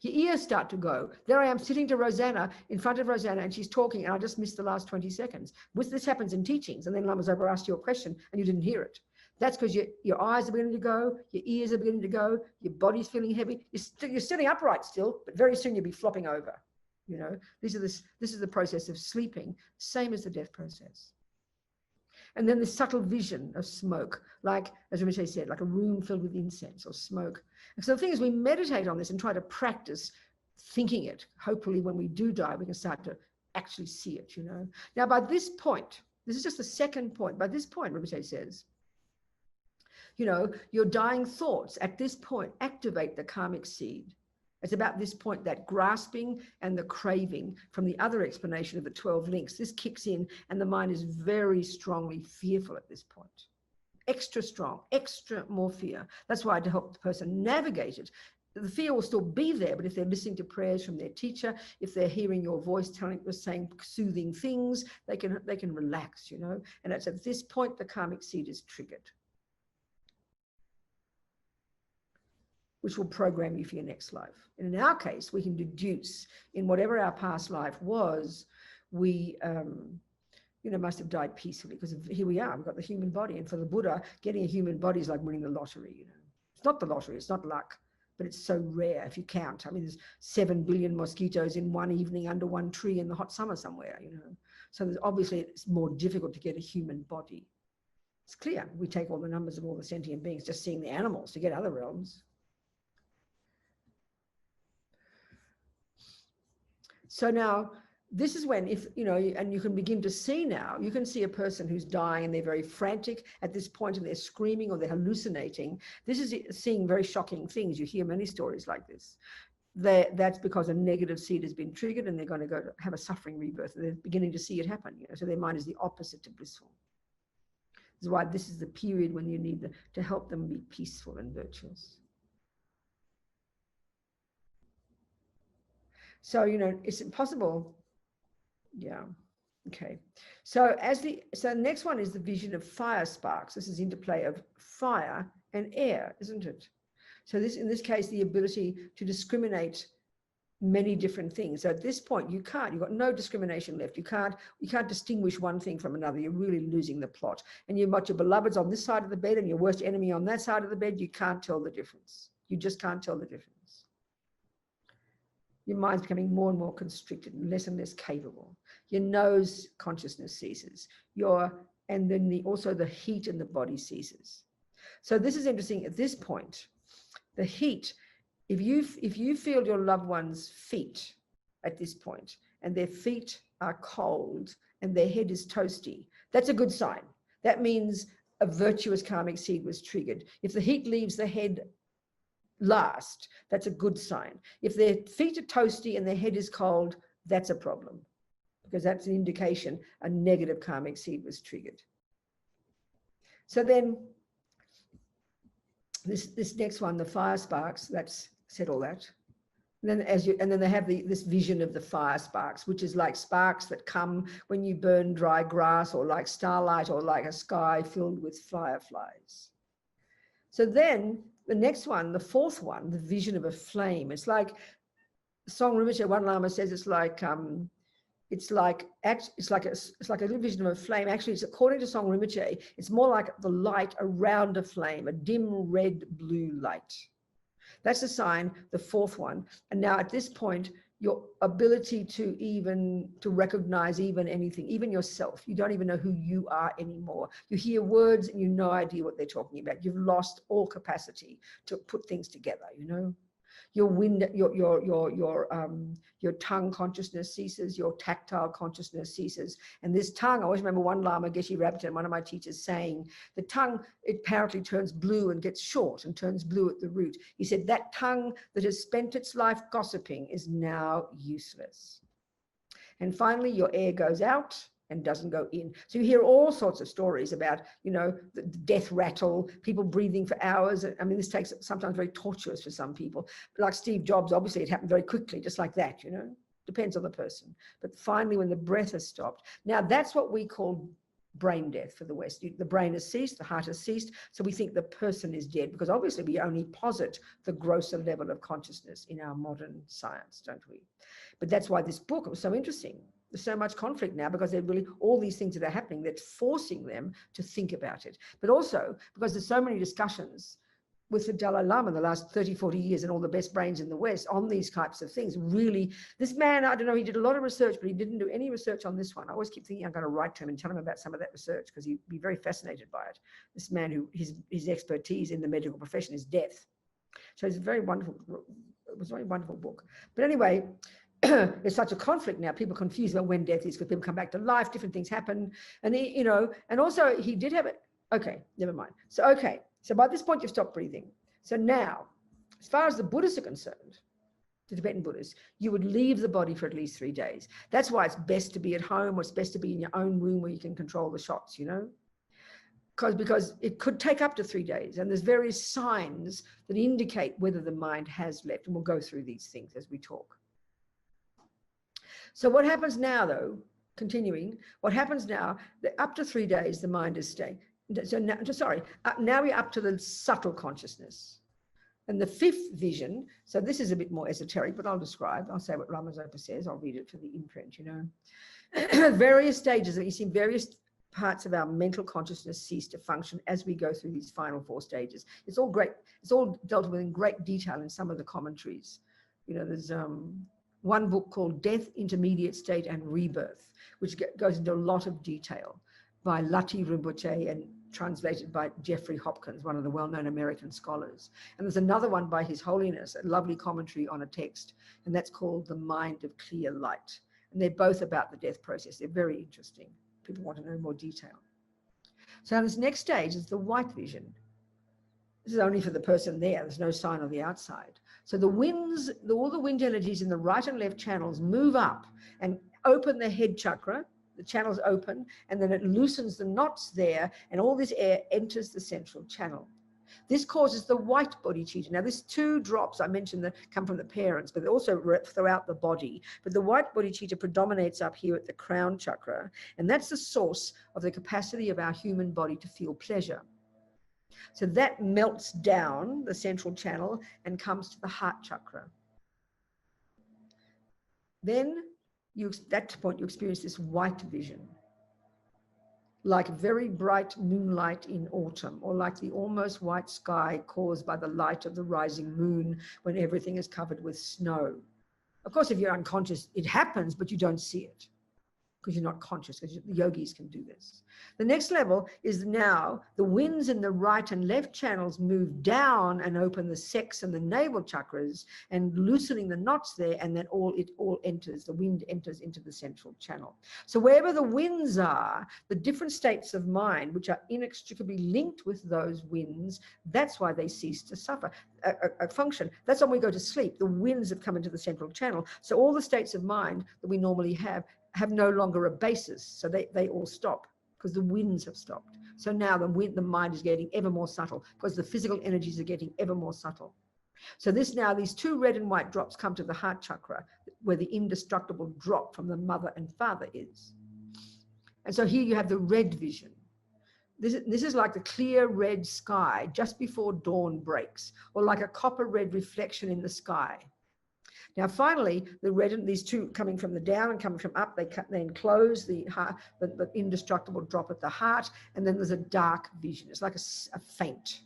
A: Your ears start to go. There I am sitting to Rosanna, in front of Rosanna, and she's talking, and I just missed the last 20 seconds. This happens in teachings, and then Lama Zopa asked you a question, and you didn't hear it. That's because your eyes are beginning to go, your ears are beginning to go, your body's feeling heavy. You're sitting upright still, but very soon you'll be flopping over. You know, this is the process of sleeping, same as the death process. And then the subtle vision of smoke, like, as Rinpoche said, like a room filled with incense or smoke. And so the thing is, we meditate on this and try to practice thinking it. Hopefully when we do die, we can start to actually see it, you know. Now, by this point, this is just the second point. By this point, Rinpoche says, you know, your dying thoughts at this point activate the karmic seed. It's about this point, that grasping and the craving from the other explanation of the 12 links. This kicks in and the mind is very strongly fearful at this point. Extra strong, extra more fear. That's why to help the person navigate it, the fear will still be there, but if they're listening to prayers from their teacher, if they're hearing your voice saying soothing things, they can relax, you know. And it's at this point the karmic seed is triggered, which will program you for your next life. And in our case, we can deduce in whatever our past life was, we you know, must have died peacefully, because here we are, we've got the human body. And for the Buddha, getting a human body is like winning the lottery, you know. It's not the lottery, it's not luck, but it's so rare if you count. I mean, there's 7 billion mosquitoes in one evening under one tree in the hot summer somewhere, you know. So there's obviously it's more difficult to get a human body. It's clear. We take all the numbers of all the sentient beings, just seeing the animals to get other realms. So now, this is when, if, you know, and you can begin to see now, you can see a person who's dying and they're very frantic at this point and they're screaming or they're hallucinating. This is seeing very shocking things. You hear many stories like this. That's because a negative seed has been triggered and they're going to go to have a suffering rebirth. And they're beginning to see it happen, you know, so their mind is the opposite to blissful. This is why this is the period when you need to help them be peaceful and virtuous. So, you know, it's impossible. Yeah. Okay. So the next one is the vision of fire sparks. This is interplay of fire and air, isn't it? So this, in this case, the ability to discriminate many different things. So at this point, you've got no discrimination left. You can't distinguish one thing from another. You're really losing the plot. And you've got your beloveds on this side of the bed and your worst enemy on that side of the bed. You can't tell the difference. You just can't tell the difference. Your mind's becoming more and more constricted and less capable. Your nose consciousness ceases. And then also the heat in the body ceases. So this is interesting. At this point, the heat, if you feel your loved one's feet at this point, and their feet are cold and their head is toasty, that's a good sign. That means a virtuous karmic seed was triggered. If the heat leaves the head last, that's a good sign. If their feet are toasty and their head is cold, that's a problem, because that's an indication a negative karmic seed was triggered. So then this next one, the fire sparks, that's said all that. And then they have this vision of the fire sparks, which is like sparks that come when you burn dry grass, or like starlight, or like a sky filled with fireflies. So then the next one, the fourth one, the vision of a flame. It's like Song Rinpoche, one Lama says it's like a little vision of a flame. Actually, it's according to Song Rinpoche, it's more like the light around a flame, a dim red blue light. That's a sign, the fourth one. And now at this point, your ability to recognize even anything, even yourself, you don't even know who you are anymore. You hear words and you have no idea what they're talking about. You've lost all capacity to put things together, you know. Your tongue consciousness ceases, your tactile consciousness ceases. And this tongue, I always remember one Lama, Geshe Rabten, one of my teachers, saying, the tongue, it apparently turns blue and gets short and turns blue at the root. He said, that tongue that has spent its life gossiping is now useless. And finally, your air goes out and doesn't go in. So you hear all sorts of stories about, you know, the death rattle, people breathing for hours. I mean, this takes sometimes very torturous for some people. Like Steve Jobs, obviously it happened very quickly, just like that, you know, depends on the person. But finally, when the breath has stopped, now that's what we call brain death for the West. The brain has ceased, the heart has ceased. So we think the person is dead, because obviously we only posit the grosser level of consciousness in our modern science, don't we? But that's why this book was so interesting. There's so much conflict now because they're really, all these things that are happening, that's forcing them to think about it. But also because there's so many discussions with the Dalai Lama in the last 30, 40 years and all the best brains in the West on these types of things. Really, this man, I don't know, he did a lot of research, but he didn't do any research on this one. I always keep thinking I'm going to write to him and tell him about some of that research because he'd be very fascinated by it. This man who, his expertise in the medical profession is death. So it's a very wonderful, it was a very wonderful book. But anyway, there's such a conflict now. People are confused about when death is because people come back to life, different things happen. And he, you know, and also he did have it. Okay, never mind. So, okay. So by this point, you've stopped breathing. So now, as far as the Buddhists are concerned, the Tibetan Buddhists, you would leave the body for at least 3 days. That's why it's best to be at home, or it's best to be in your own room where you can control the shots, you know? Because it could take up to 3 days, and there's various signs that indicate whether the mind has left, and we'll go through these things as we talk. So what happens now, though, continuing, what happens now, that up to 3 days, the mind is staying. So now, now we're up to the subtle consciousness. And the fifth vision, so this is a bit more esoteric, but I'll describe, I'll say what Lama Zopa says, I'll read it for the imprint, you know. Various stages, you see various parts of our mental consciousness cease to function as we go through these final 4 stages. It's all great, it's all dealt with in great detail in some of the commentaries. You know, there's one book called Death, Intermediate State and Rebirth, which goes into a lot of detail by Lama Rinpoche and translated by Jeffrey Hopkins, one of the well-known American scholars. And there's another one by His Holiness, a lovely commentary on a text, and that's called The Mind of Clear Light. And they're both about the death process. They're very interesting. People want to know more detail. So this next stage is the white vision. This is only for the person there. There's no sign on the outside. So the winds, all the wind energies in the right and left channels move up and open the head chakra. The channels open, and then it loosens the knots there, and all this air enters the central channel. This causes the white bodhicitta. Now, there's 2 drops I mentioned that come from the parents, but they also throughout the body. But the white bodhicitta predominates up here at the crown chakra, and that's the source of the capacity of our human body to feel pleasure. So that melts down the central channel and comes to the heart chakra. Then, at that point, you experience this white vision, like very bright moonlight in autumn, or like the almost white sky caused by the light of the rising moon when everything is covered with snow. Of course, if you're unconscious, it happens, but you don't see it because you're not conscious, because the yogis can do this. The next level is now the winds in the right and left channels move down and open the sex and the navel chakras and loosening the knots there, and then it all enters, the wind enters into the central channel. So wherever the winds are, the different states of mind, which are inextricably linked with those winds, that's why they cease to suffer, function. That's when we go to sleep. The winds have come into the central channel. So all the states of mind that we normally have no longer a basis. So they all stop because the winds have stopped. So now the mind is getting ever more subtle because the physical energies are getting ever more subtle. So these 2 red and white drops come to the heart chakra, where the indestructible drop from the mother and father is. And so here you have the red vision. This is like the clear red sky just before dawn breaks, or like a copper red reflection in the sky. Now, finally, the red and these 2 coming from the down and coming from up, they enclose the heart, the indestructible drop at the heart, and then there's a dark vision. It's like a faint.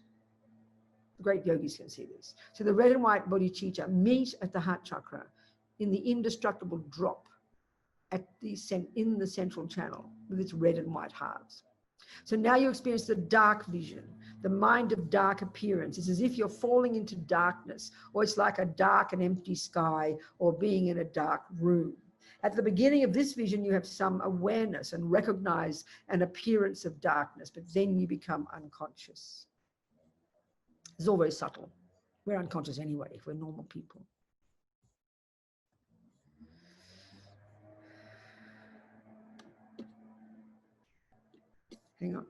A: The great yogis can see this. So the red and white bodhicitta meet at the heart chakra in the indestructible drop in the central channel with its red and white halves. So now you experience the dark vision, the mind of dark appearance. It's as if you're falling into darkness, or it's like a dark and empty sky, or being in a dark room. At the beginning of this vision, you have some awareness and recognize an appearance of darkness, but then you become unconscious. It's all very subtle. We're unconscious anyway if we're normal people. Hang on.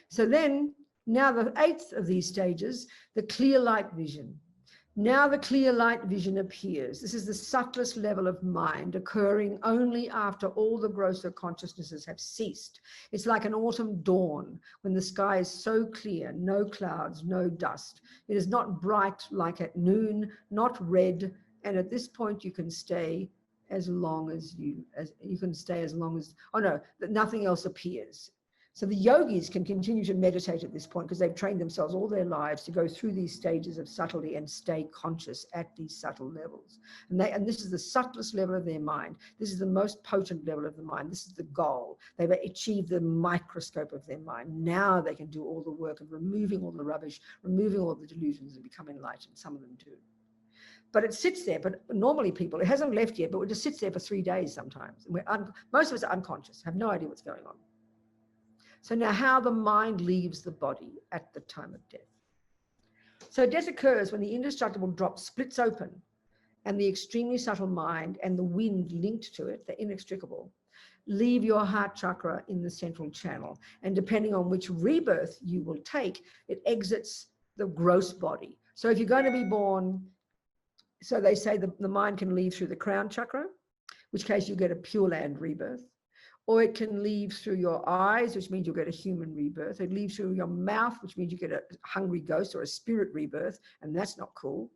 A: So then, now the 8th of these stages, the clear light vision. Now the clear light vision appears. This is the subtlest level of mind, occurring only after all the grosser consciousnesses have ceased. It's like an autumn dawn when the sky is so clear, no clouds, no dust. It is not bright like at noon, not red, and at this point you can stay as long as nothing else appears. So the yogis can continue to meditate at this point because they've trained themselves all their lives to go through these stages of subtlety and stay conscious at these subtle levels. And this is the subtlest level of their mind. This is the most potent level of the mind. This is the goal. They've achieved the microscope of their mind. Now they can do all the work of removing all the rubbish, removing all the delusions and become enlightened. Some of them do. But it sits there. But normally people, it hasn't left yet, but it just sits there for 3 days sometimes. And most of us are unconscious, have no idea what's going on. So now how the mind leaves the body at the time of death. So death occurs when the indestructible drop splits open and the extremely subtle mind and the wind linked to it, the inextricable, leave your heart chakra in the central channel. And depending on which rebirth you will take, it exits the gross body. So if you're going to be born, so they say the mind can leave through the crown chakra, which case you get a Pure Land rebirth. Or it can leave through your eyes, which means you'll get a human rebirth. It leaves through your mouth, which means you get a hungry ghost or a spirit rebirth, and that's not cool.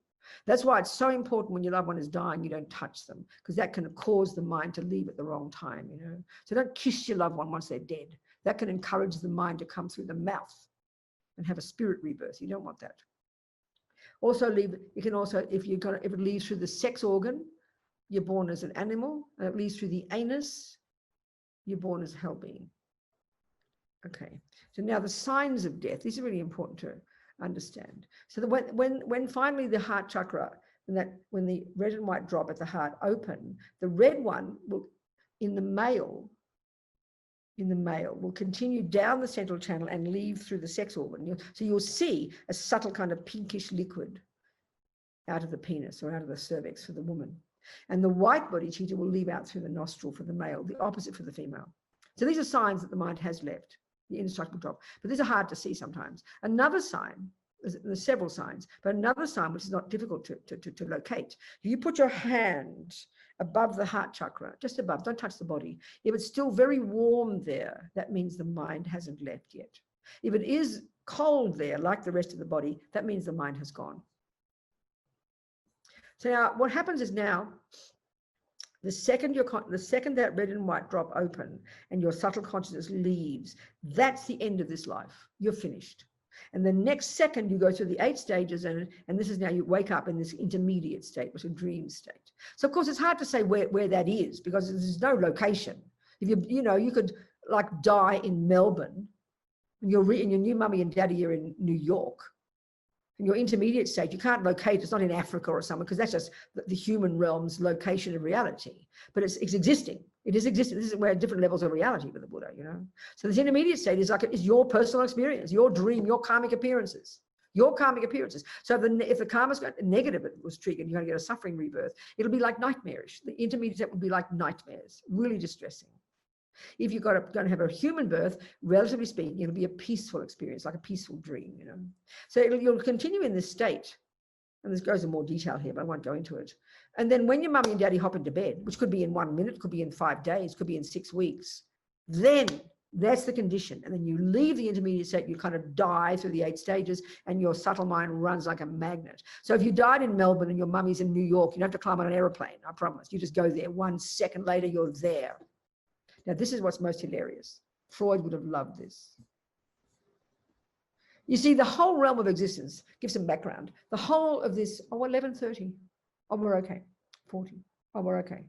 A: That's why it's so important when your loved one is dying, you don't touch them, because that can cause the mind to leave at the wrong time, you know. So don't kiss your loved one once they're dead. That can encourage the mind to come through the mouth and have a spirit rebirth. You don't want that. Also you can also, if it leaves through the sex organ, you're born as an animal, and it leaves through the anus, you're born as a hell being. Okay, so now the signs of death, these are really important to understand. So that when finally the heart chakra, when the red and white drop at the heart open, the red one will, in the male, will continue down the central channel and leave through the sex organ. So you'll see a subtle kind of pinkish liquid out of the penis or out of the cervix for the woman. And the white bodhicitta will leave out through the nostril for the male, the opposite for the female. So these are signs that the mind has left, the indestructible drop. But these are hard to see sometimes. Another sign, there's several signs, but another sign which is not difficult to locate. If you put your hand above the heart chakra, just above, don't touch the body. If it's still very warm there, that means the mind hasn't left yet. If it is cold there, like the rest of the body, that means the mind has gone. So now what happens is now, the second that red and white drop open and your subtle consciousness leaves, that's the end of this life. You're finished. And the next second you go through the 8 stages, and this is now you wake up in this intermediate state, which is a dream state. So of course it's hard to say where that is because there's no location. If you could like die in Melbourne, and your new mummy and daddy are in New York. In your intermediate state, you can't locate, it's not in Africa or somewhere, because that's just the human realm's location of reality. But it's existing. It is existing. This is where different levels of reality with the Buddha, you know. So this intermediate state is your personal experience, your dream, your karmic appearances. Your karmic appearances. So if the karma's got negative, it was triggered, you're going to get a suffering rebirth. It'll be like nightmarish. The intermediate state would be like nightmares, really distressing. If you're going to have a human birth, relatively speaking, it'll be a peaceful experience, like a peaceful dream, you know. So you'll continue in this state, and this goes in more detail here, but I won't go into it. And then when your mummy and daddy hop into bed, which could be in 1 minute, could be in 5 days, could be in 6 weeks, then that's the condition. And then you leave the intermediate state, you kind of die through the 8 stages, and your subtle mind runs like a magnet. So if you died in Melbourne and your mummy's in New York, you don't have to climb on an aeroplane, I promise. You just go there. 1 second later, you're there. Now, this is what's most hilarious. Freud would have loved this. You see, the whole realm of existence, give some background. The whole of this, 11:30. Oh, we're okay. 40. Oh, we're okay.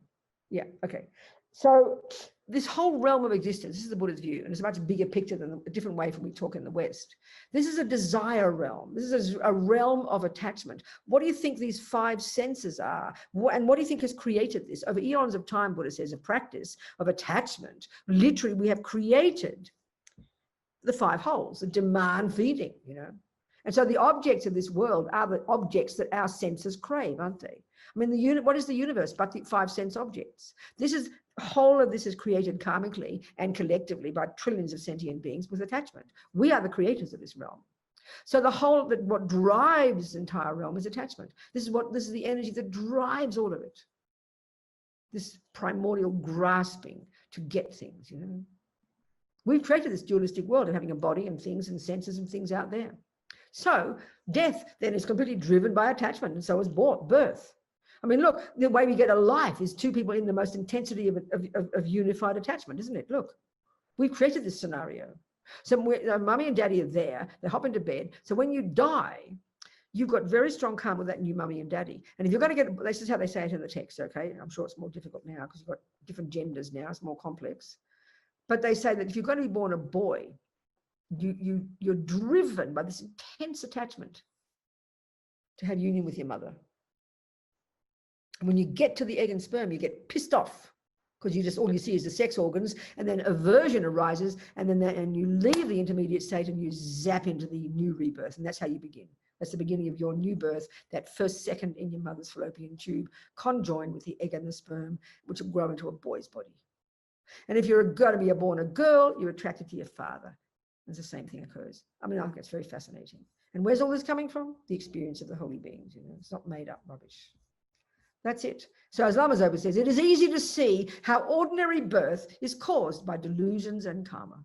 A: Yeah, okay. So this whole realm of existence, this is the Buddha's view, and it's a much bigger picture than a different way from we talk in the West. This is a desire realm. This is a realm of attachment. What do you think these 5 senses are? And what do you think has created this? Over eons of time, Buddha says, a practice of attachment. Literally, we have created the 5 holes, the demand feeding, you know. And so the objects of this world are the objects that our senses crave, aren't they? I mean, what is the universe but the 5 sense objects? Whole of this is created karmically and collectively by trillions of sentient beings with attachment. We are the creators of this realm. So what drives the entire realm is attachment. This is the energy that drives all of it. This primordial grasping to get things, We've created this dualistic world of having a body and things and senses and things out there. So death then is completely driven by attachment, and so is birth. I mean, look, the way we get a life is two people in the most intensity of unified attachment, isn't it? Look, we've created this scenario. So mommy and daddy are there, they hop into bed. So when you die, you've got very strong karma with that new mummy and daddy. And if you're going to get, this is how they say it in the text, okay? I'm sure it's more difficult now because you've got different genders now, it's more complex. But they say that if you're going to be born a boy, you're driven by this intense attachment to have union with your mother. And when you get to the egg and sperm, you get pissed off because all you see is the sex organs, and then aversion arises, and then you leave the intermediate state and you zap into the new rebirth, and that's how you begin. That's the beginning of your new birth, that first second in your mother's fallopian tube, conjoined with the egg and the sperm, which will grow into a boy's body. And if you're going to be born a girl, you're attracted to your father. And the same thing occurs. I mean, I think it's very fascinating. And where's all this coming from? The experience of the holy beings. It's not made up rubbish. That's it. So as Lama Zopa says, it is easy to see how ordinary birth is caused by delusions and karma.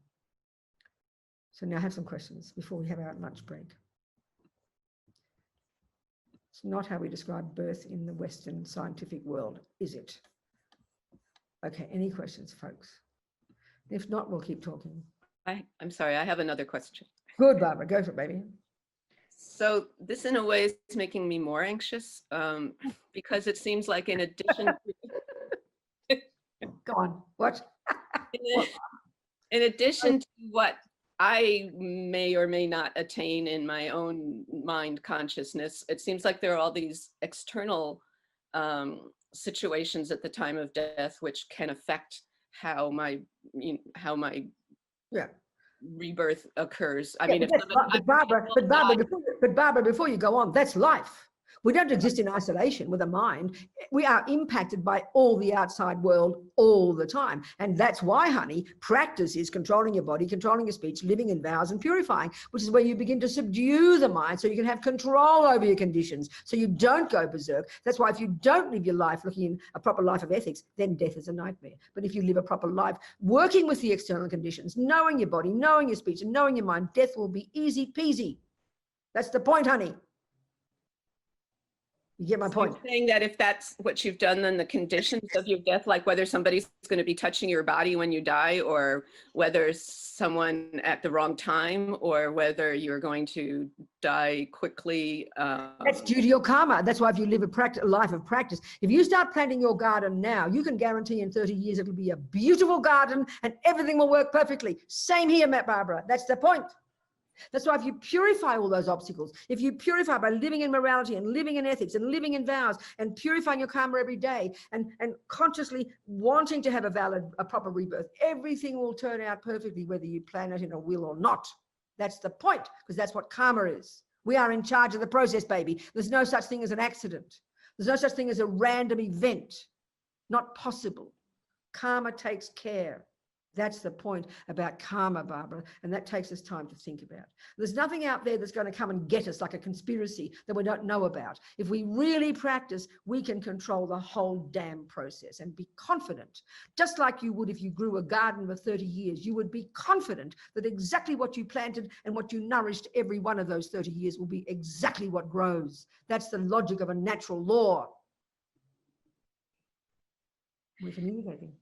A: So now I have some questions before we have our lunch break. It's not how we describe birth in the Western scientific world, is it? Okay, any questions, folks? If not, we'll keep talking.
C: I'm sorry, I have another question.
A: Good, Barbara, go for it, baby.
C: So this in a way is making me more anxious because it seems like in addition to
A: Go on, what?
C: in addition to what I may or may not attain in my own mind consciousness, it seems like there are all these external situations at the time of death which can affect how my rebirth occurs. I mean, if
A: Barbara, before you go on, that's life. We don't exist in isolation with a mind. We are impacted by all the outside world all the time. And that's why, honey, practice is controlling your body, controlling your speech, living in vows and purifying, which is where you begin to subdue the mind so you can have control over your conditions, so you don't go berserk. That's why if you don't live your life looking in a proper life of ethics, then death is a nightmare. But if you live a proper life, working with the external conditions, knowing your body, knowing your speech, and knowing your mind, death will be easy peasy. That's the point, honey. You get my point.
C: You're saying that if that's what you've done, then the conditions of your death, like whether somebody's going to be touching your body when you die, or whether someone at the wrong time, or whether you're going to die quickly.
A: That's due to your karma. That's why if you live a life of practice, if you start planting your garden now, you can guarantee in 30 years it'll be a beautiful garden and everything will work perfectly. Same here, Matt Barbara. That's the point. That's why if you purify all those obstacles, if you purify by living in morality and living in ethics and living in vows and purifying your karma every day and consciously wanting to have a proper rebirth, everything will turn out perfectly whether you plan it in a will or not. That's the point, because that's what karma is. We are in charge of the process, baby. There's no such thing as an accident. There's no such thing as a random event. Not possible. Karma takes care. That's the point about karma, Barbara, and that takes us time to think about. There's nothing out there that's going to come and get us like a conspiracy that we don't know about. If we really practice, we can control the whole damn process and be confident, just like you would if you grew a garden for 30 years. You would be confident that exactly what you planted and what you nourished every one of those 30 years will be exactly what grows. That's the logic of a natural law. We're communicating.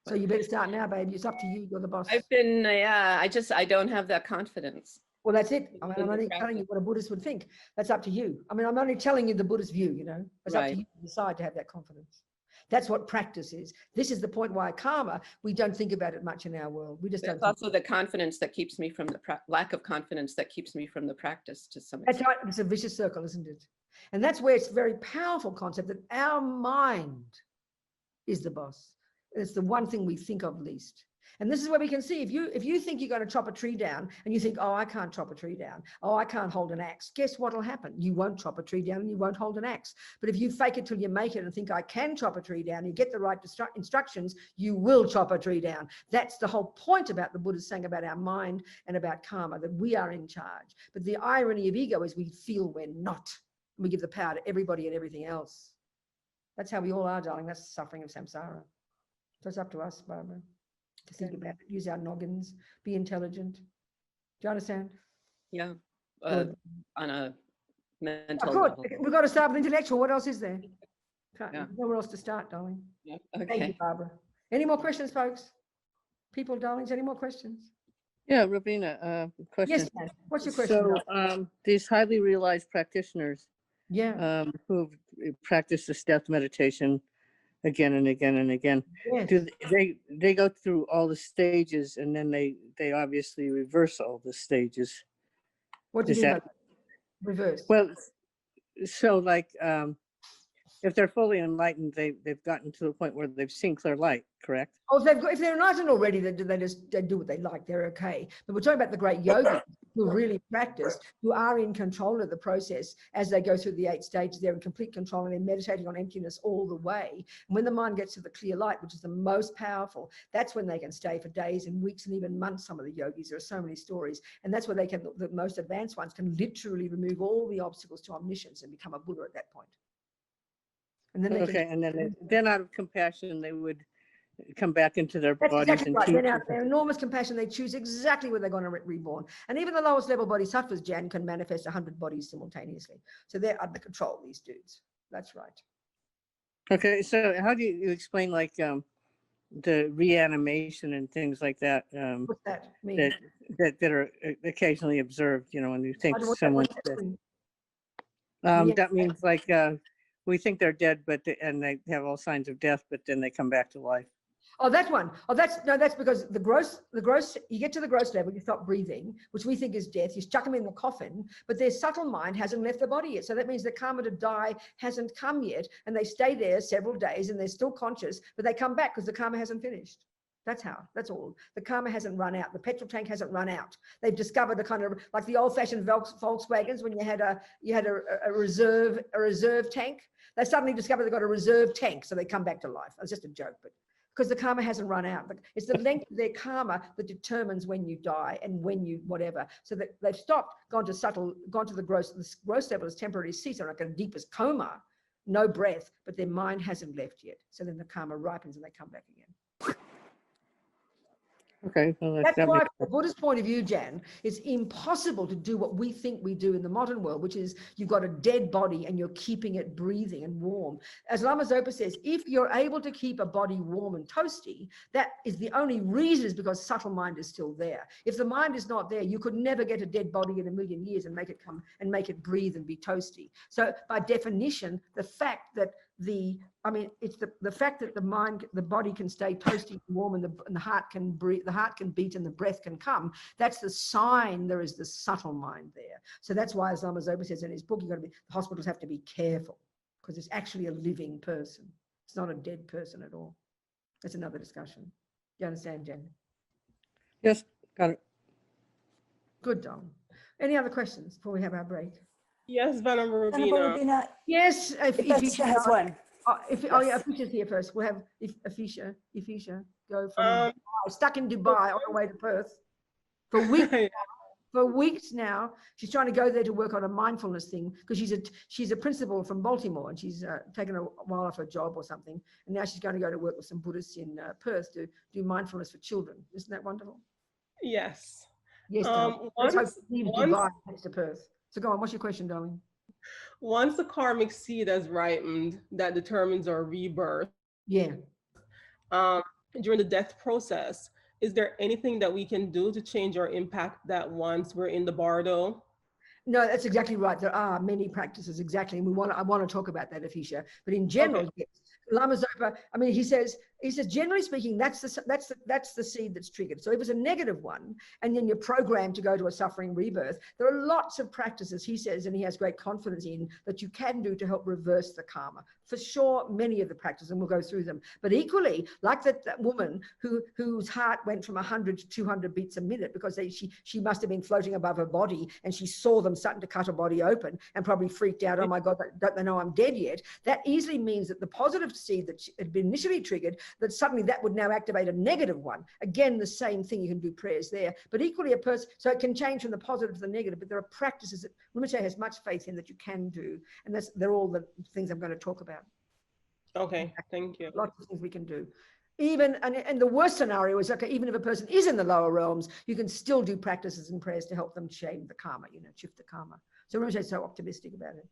A: So you better start now, baby. It's up to you. You're the boss.
C: I've been, I don't have that confidence.
A: Well, that's it. I mean, I'm only telling you what a Buddhist would think. That's up to you. I mean, I'm only telling you the Buddhist view, It's up to you to decide to have that confidence. That's what practice is. This is the point why karma, we don't think about it much in our world. We just don't.
C: It's also the confidence that keeps me from the lack of confidence that keeps me from the practice to some extent.
A: That's right. It's a vicious circle, isn't it? And that's where it's a very powerful concept that our mind is the boss. It's the one thing we think of least. And this is where we can see, if you think you're going to chop a tree down and you think, oh, I can't chop a tree down. Oh, I can't hold an axe. Guess what will happen? You won't chop a tree down and you won't hold an axe. But if you fake it till you make it and think I can chop a tree down, you get the right instructions, you will chop a tree down. That's the whole point about the Buddha's saying about our mind and about karma, that we are in charge. But the irony of ego is we feel we're not. We give the power to everybody and everything else. That's how we all are, darling. That's the suffering of samsara. So it's up to us, Barbara, to think about it, use our noggins, be intelligent. Do you understand?
C: Yeah.
A: Good.
C: On a
A: Oh,
C: mental
A: good.
C: level.
A: We've got to start with intellectual. What else is there?
C: Yeah.
A: Nowhere else to start, darling.
C: Yeah.
A: Thank you,
C: Okay.
A: Barbara. Any more questions, folks? People, darlings, any more questions?
D: Yeah, Robina, question.
A: Yes, ma'am. What's your question?
D: So
A: darling?
D: these highly realized practitioners
A: Yeah.
D: who've practiced this death meditation again and again and again,
A: Yes.
D: do they go through all the stages and then they obviously reverse all the stages?
A: What do you
D: Is
A: mean
D: that
A: by reverse?
D: well? So like if they're fully enlightened, they've gotten to the point where they've seen clear light, correct?
A: Oh, if they're enlightened already, they do what they like. They're okay. But we're talking about the great yogis who really practice, who are in control of the process as they go through the 8 stages. They're in complete control and they're meditating on emptiness all the way. And when the mind gets to the clear light, which is the most powerful, that's when they can stay for days and weeks and even months. Some of the yogis, there are so many stories, and that's where they can. The most advanced ones can literally remove all the obstacles to omniscience and become a Buddha at that point. And then they
D: Okay, and then out of compassion, they would come back into their
A: That's
D: bodies
A: exactly
D: and
A: right.
D: teach.
A: Then out their enormous compassion, they choose exactly where they're going to reborn. And even the lowest level bodhisattvas, Jan, can manifest 100 bodies simultaneously. So they're under control, these dudes. That's right.
D: Okay, so how do you explain like the reanimation and things like that
A: What's that mean?
D: that are occasionally observed? You know, when you think
A: What's
D: someone's
A: that
D: dead.
A: mean?
D: That means like we think they're dead, but and they have all signs of death, but then they come back to life.
A: Oh, that one. Oh, that's because the gross, you get to the gross level, you stop breathing, which we think is death. You chuck them in the coffin, but their subtle mind hasn't left the body yet. So that means the karma to die hasn't come yet. And they stay there several days and they're still conscious, but they come back because the karma hasn't finished. That's how, that's all. The karma hasn't run out. The petrol tank hasn't run out. They've discovered the kind of, like the old fashioned Volkswagens, when you had a reserve tank, they suddenly discovered they've got a reserve tank. So they come back to life. It's just a joke, but because the karma hasn't run out. It's the length of their karma that determines when you die and when you whatever. So that they've stopped, gone to the gross. The gross level is temporary cease. They're like a deepest coma, no breath, but their mind hasn't left yet. So then the karma ripens and they come back again.
D: Okay, well,
A: That's why, from the Buddhist point of view, Jan, it's impossible to do what we think we do in the modern world, which is you've got a dead body and you're keeping it breathing and warm. As Lama Zopa says, if you're able to keep a body warm and toasty, that is the only reason is because subtle mind is still there. If the mind is not there, you could never get a dead body in a million years and make it come and make it breathe and be toasty. So by definition, the fact that it's the fact that the body can stay toasty and warm and the heart can breathe, the heart can beat and the breath can come. That's the sign there is the subtle mind there. So that's why, as Lama Zopa says in his book, the hospitals have to be careful because it's actually a living person. It's not a dead person at all. That's another discussion. Do you understand, Jen?
D: yes, got it.
A: Good, Dom. Any other questions before we have our break?
E: Yes, Venerable
B: Venerable
E: Robina.
B: Robina,
A: Yes,
B: Ifisha has one.
A: Oh yeah,
B: Yes.
A: Afisha's here first. We'll have Afisha go from stuck in Dubai on the way to Perth for weeks now. She's trying to go there to work on a mindfulness thing because she's a principal from Baltimore and she's taken a while off her job or something, and now she's going to go to work with some Buddhists in Perth to do mindfulness for children. Isn't that wonderful?
E: Yes.
A: Yes, darling. Let's hope she leaves Dubai next to Perth. So go on. What's your question, darling?
E: Once the karmic seed has ripened, that determines our rebirth.
A: Yeah.
E: During the death process, is there anything that we can do to change our impact that once we're in the bardo?
A: No, that's exactly right. There are many practices, exactly. And I want to talk about that, Afisha. But in general, yes. Lama Zopa, he says, He says, generally speaking, that's the seed that's triggered. So if it's a negative one, and then you're programmed to go to a suffering rebirth, there are lots of practices, he says, and he has great confidence in, that you can do to help reverse the karma. For sure, many of the practices, and we'll go through them. But equally, like that woman whose heart went from 100 to 200 beats a minute because she must have been floating above her body, and she saw them starting to cut her body open and probably freaked out, oh my God, don't they know I'm dead yet? That easily means that the positive seed that had been initially triggered, that suddenly that would now activate a negative one. Again, the same thing, you can do prayers there, but equally a person, so it can change from the positive to the negative, but there are practices that Rinpoche has much faith in that you can do, and they're all the things I'm going to talk about.
E: Okay, thank you.
A: Lots of things we can do. Even, and the worst scenario is, okay, even if a person is in the lower realms, you can still do practices and prayers to help them change the karma, shift the karma. So Rinpoche is so optimistic about it.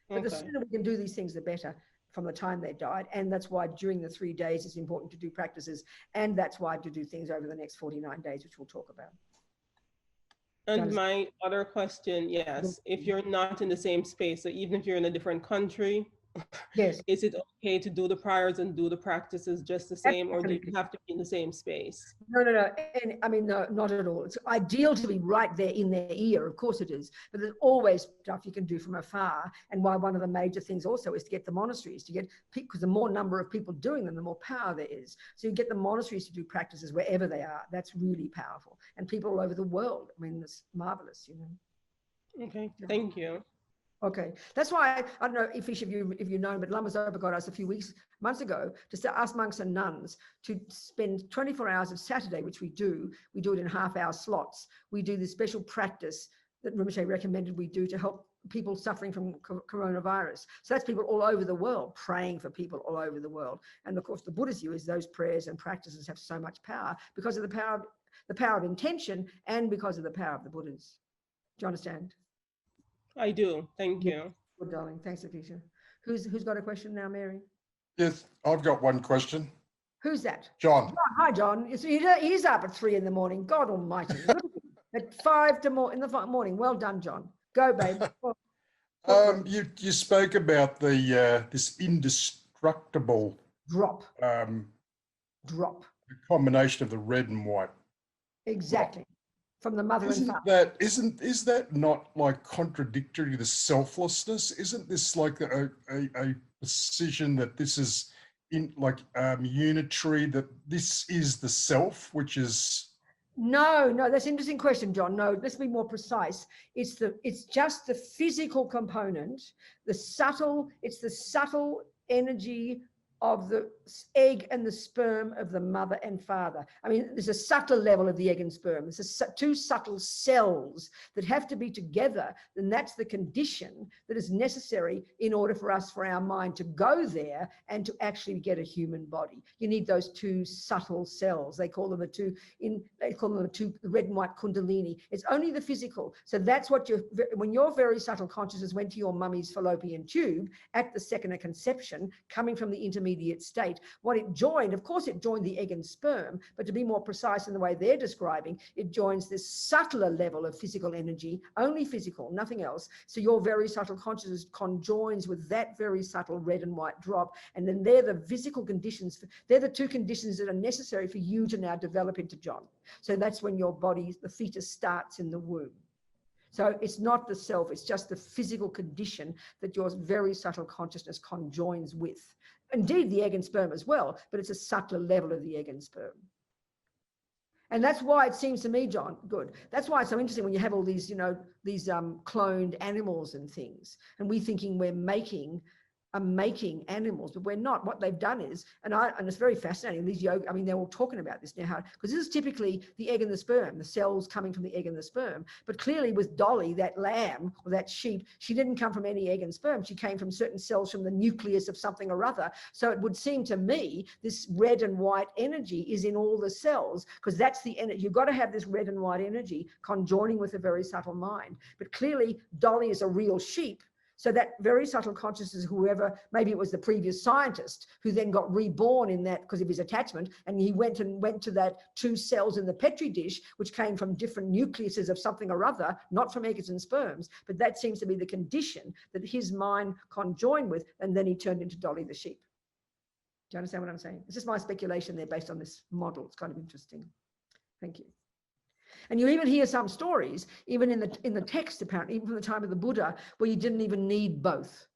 A: But the sooner we can do these things, the better, from the time they died. And that's why during the 3 days it's important to do practices, and that's why to do things over the next 49 days, which we'll talk about.
E: And my other question, yes, if you're not in the same space, so even if you're in a different country,
A: Yes.
E: is it okay to do the prayers and do the practices just the same, or do you have to be in the same space?
A: No. And I mean, no, not at all. It's ideal to be right there in their ear. Of course it is. But there's always stuff you can do from afar. And why one of the major things also is to get the monasteries, because the more number of people doing them, the more power there is. So you get the monasteries to do practices wherever they are. That's really powerful. And people all over the world. I mean, it's marvelous,
E: Okay, thank you.
A: Okay, that's why I don't know if you know, but Lama Zopa got us a few months ago to ask monks and nuns to spend 24 hours of Saturday, which we do it in half-hour slots. We do this special practice that Rinpoche recommended we do to help people suffering from coronavirus. So that's people all over the world, praying for people all over the world. And of course, the Buddhist view is those prayers and practices have so much power because of the power of intention and because of the power of the Buddhas. Do you understand?
E: I do. Thank you.
A: Good, darling. Thanks, Atisha. Who's got a question now, Mary?
F: Yes, I've got one question.
A: Who's that?
F: John.
A: Oh, hi, John. He's up at 3 in the morning. God almighty. At 5 in the morning. Well done, John. Go, babe.
F: You spoke about the this indestructible
A: Drop.
F: The combination of the red and white.
A: Exactly. From the mother and father.
F: Is that not like contradictory to selflessness? Isn't this like a decision that this is unitary, that this is the self, which is?
A: No, that's an interesting question, John. No, let's be more precise. It's just the physical component, it's the subtle energy of the egg and the sperm of the mother and father. I mean, there's a subtle level of the egg and sperm. There's two subtle cells that have to be together, and that's the condition that is necessary in order for our mind to go there and to actually get a human body. You need those two subtle cells. They call them the red and white kundalini. It's only the physical. So that's what when your very subtle consciousness went to your mummy's fallopian tube at the second of conception, coming from the intermediate state, what it joined, of course it joined the egg and sperm, but to be more precise in the way they're describing, it joins this subtler level of physical energy, only physical, nothing else. So your very subtle consciousness conjoins with that very subtle red and white drop, and then they're the physical conditions, they're the two conditions that are necessary for you to now develop into John. So that's when your body, the fetus, starts in the womb. So it's not the self, it's just the physical condition that your very subtle consciousness conjoins with. Indeed, the egg and sperm as well, but it's a subtler level of the egg and sperm. And that's why it seems to me, John, good. That's why it's so interesting when you have all these, these cloned animals and things, and we thinking we're making animals, but we're not. What they've done is, and it's very fascinating, these yoga, I mean, they're all talking about this now, because this is typically the egg and the sperm, the cells coming from the egg and the sperm. But clearly with Dolly, that lamb or that sheep, she didn't come from any egg and sperm. She came from certain cells from the nucleus of something or other. So it would seem to me this red and white energy is in all the cells, because that's the energy. You've got to have this red and white energy conjoining with a very subtle mind. But clearly Dolly is a real sheep. So that very subtle consciousness, whoever, maybe it was the previous scientist who then got reborn in that because of his attachment, and he went to that two cells in the Petri dish, which came from different nucleuses of something or other, not from eggs and sperms, but that seems to be the condition that his mind conjoined with, and then he turned into Dolly the sheep. Do you understand what I'm saying? It's just my speculation there based on this model. It's kind of interesting. Thank you. And you even hear some stories, even in the text, apparently, even from the time of the Buddha, where you didn't even need both.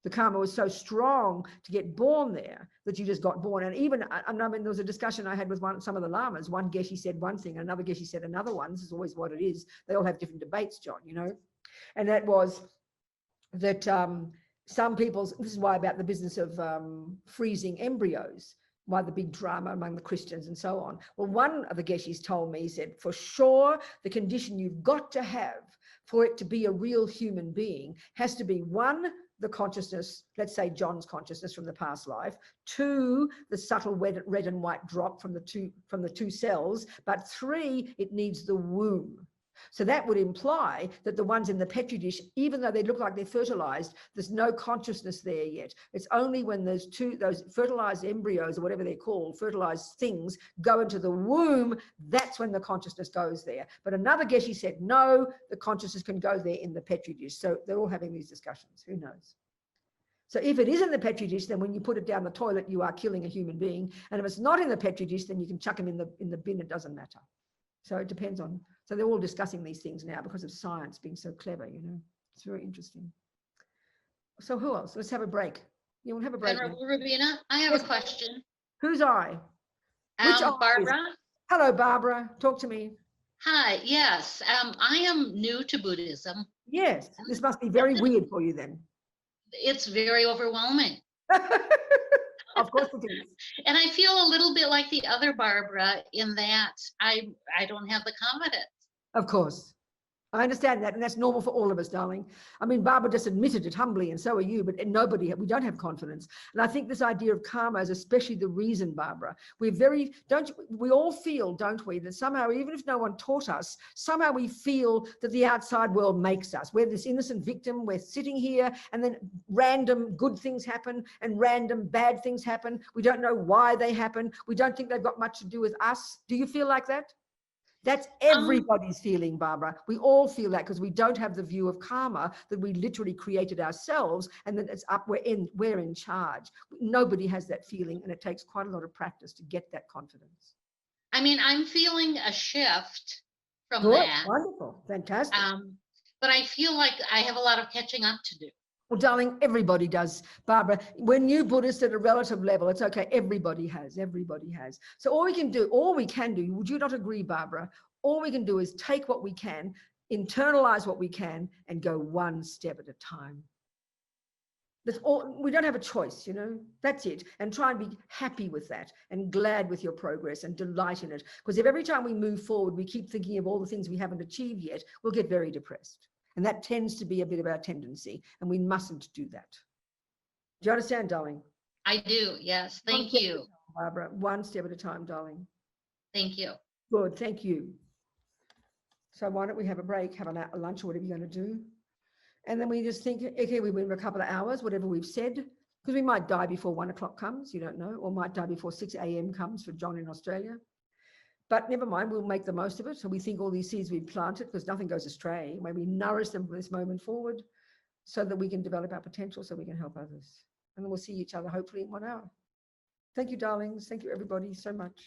A: The karma was so strong to get born there that you just got born. And even, I mean, there was a discussion I had with some of the lamas. One geshe said one thing, another geshe said another one. This is always what it is. They all have different debates, John, you know. And that was that some people's, this is why about the business of freezing embryos, why the big drama among the Christians and so on. Well, one of the geshes told me, he said, for sure, the condition you've got to have for it to be a real human being has to be, one, the consciousness, let's say John's consciousness from the past life, two, the subtle red and white drop from the two cells, but three, it needs the womb. So that would imply that the ones in the petri dish, even though they look like they're fertilized, there's no consciousness there yet. It's only when those fertilized embryos, or whatever they're called, fertilized things, go into the womb, that's when the consciousness goes there. But another geshe said, no, the consciousness can go there in the petri dish. So they're all having these discussions. Who knows? So if it is in the petri dish, then when you put it down the toilet, you are killing a human being. And if it's not in the petri dish, then you can chuck them in the bin. It doesn't matter. So it depends on, so they're all discussing these things now because of science being so clever, you know. It's very interesting. So who else? Let's have a break. You want to have a break?
G: Venerable Robina, I have
A: Yes.
G: a question.
A: Who's I? Which I is it?
G: Barbara,
A: Hello, Barbara. Talk to me.
G: hi, yes, I am new to Buddhism.
A: Yes, this must be very weird for you then.
G: It's very overwhelming.
A: Of course it is.
G: And I feel a little bit like the other Barbara in that I don't have the confidence.
A: Of course. I understand that, and that's normal for all of us, darling. I mean, Barbara just admitted it humbly, and so are you, but we don't have confidence. And I think this idea of karma is especially the reason, Barbara. We all feel, don't we, that somehow, even if no one taught us, somehow we feel that the outside world makes us. We're this innocent victim, we're sitting here, and then random good things happen, and random bad things happen. We don't know why they happen. We don't think they've got much to do with us. Do you feel like that? That's everybody's feeling, Barbara. We all feel that because we don't have the view of karma that we literally created ourselves and that it's up, we're in charge. Nobody has that feeling, and it takes quite a lot of practice to get that confidence.
G: I mean, I'm feeling a shift from
A: Good,
G: that.
A: wonderful, fantastic.
G: But I feel like I have a lot of catching up to do.
A: Well, darling, everybody does, Barbara. We're new Buddhists at a relative level. It's okay. Everybody has. So all we can do, would you not agree, Barbara? All we can do is take what we can, internalize what we can, and go one step at a time. That's all. We don't have a choice, you know. That's it. And try and be happy with that and glad with your progress and delight in it. Because if every time we move forward, we keep thinking of all the things we haven't achieved yet, we'll get very depressed. And that tends to be a bit of our tendency, and we mustn't do that. Do you understand, darling?
G: I do, yes. Thank you.
A: Barbara, one step at a time, darling.
G: Thank you.
A: Good, thank you. So why don't we have a break, have a lunch or whatever you're going to do. And then we just think, okay, we win for a couple of hours, whatever we've said, because we might die before 1 o'clock comes, you don't know, or might die before 6 a.m. comes for John in Australia. But never mind, we'll make the most of it. So we think all these seeds we've planted, because nothing goes astray, when we nourish them from this moment forward so that we can develop our potential so we can help others. And then we'll see each other hopefully in 1 hour. Thank you, darlings. Thank you, everybody, so much.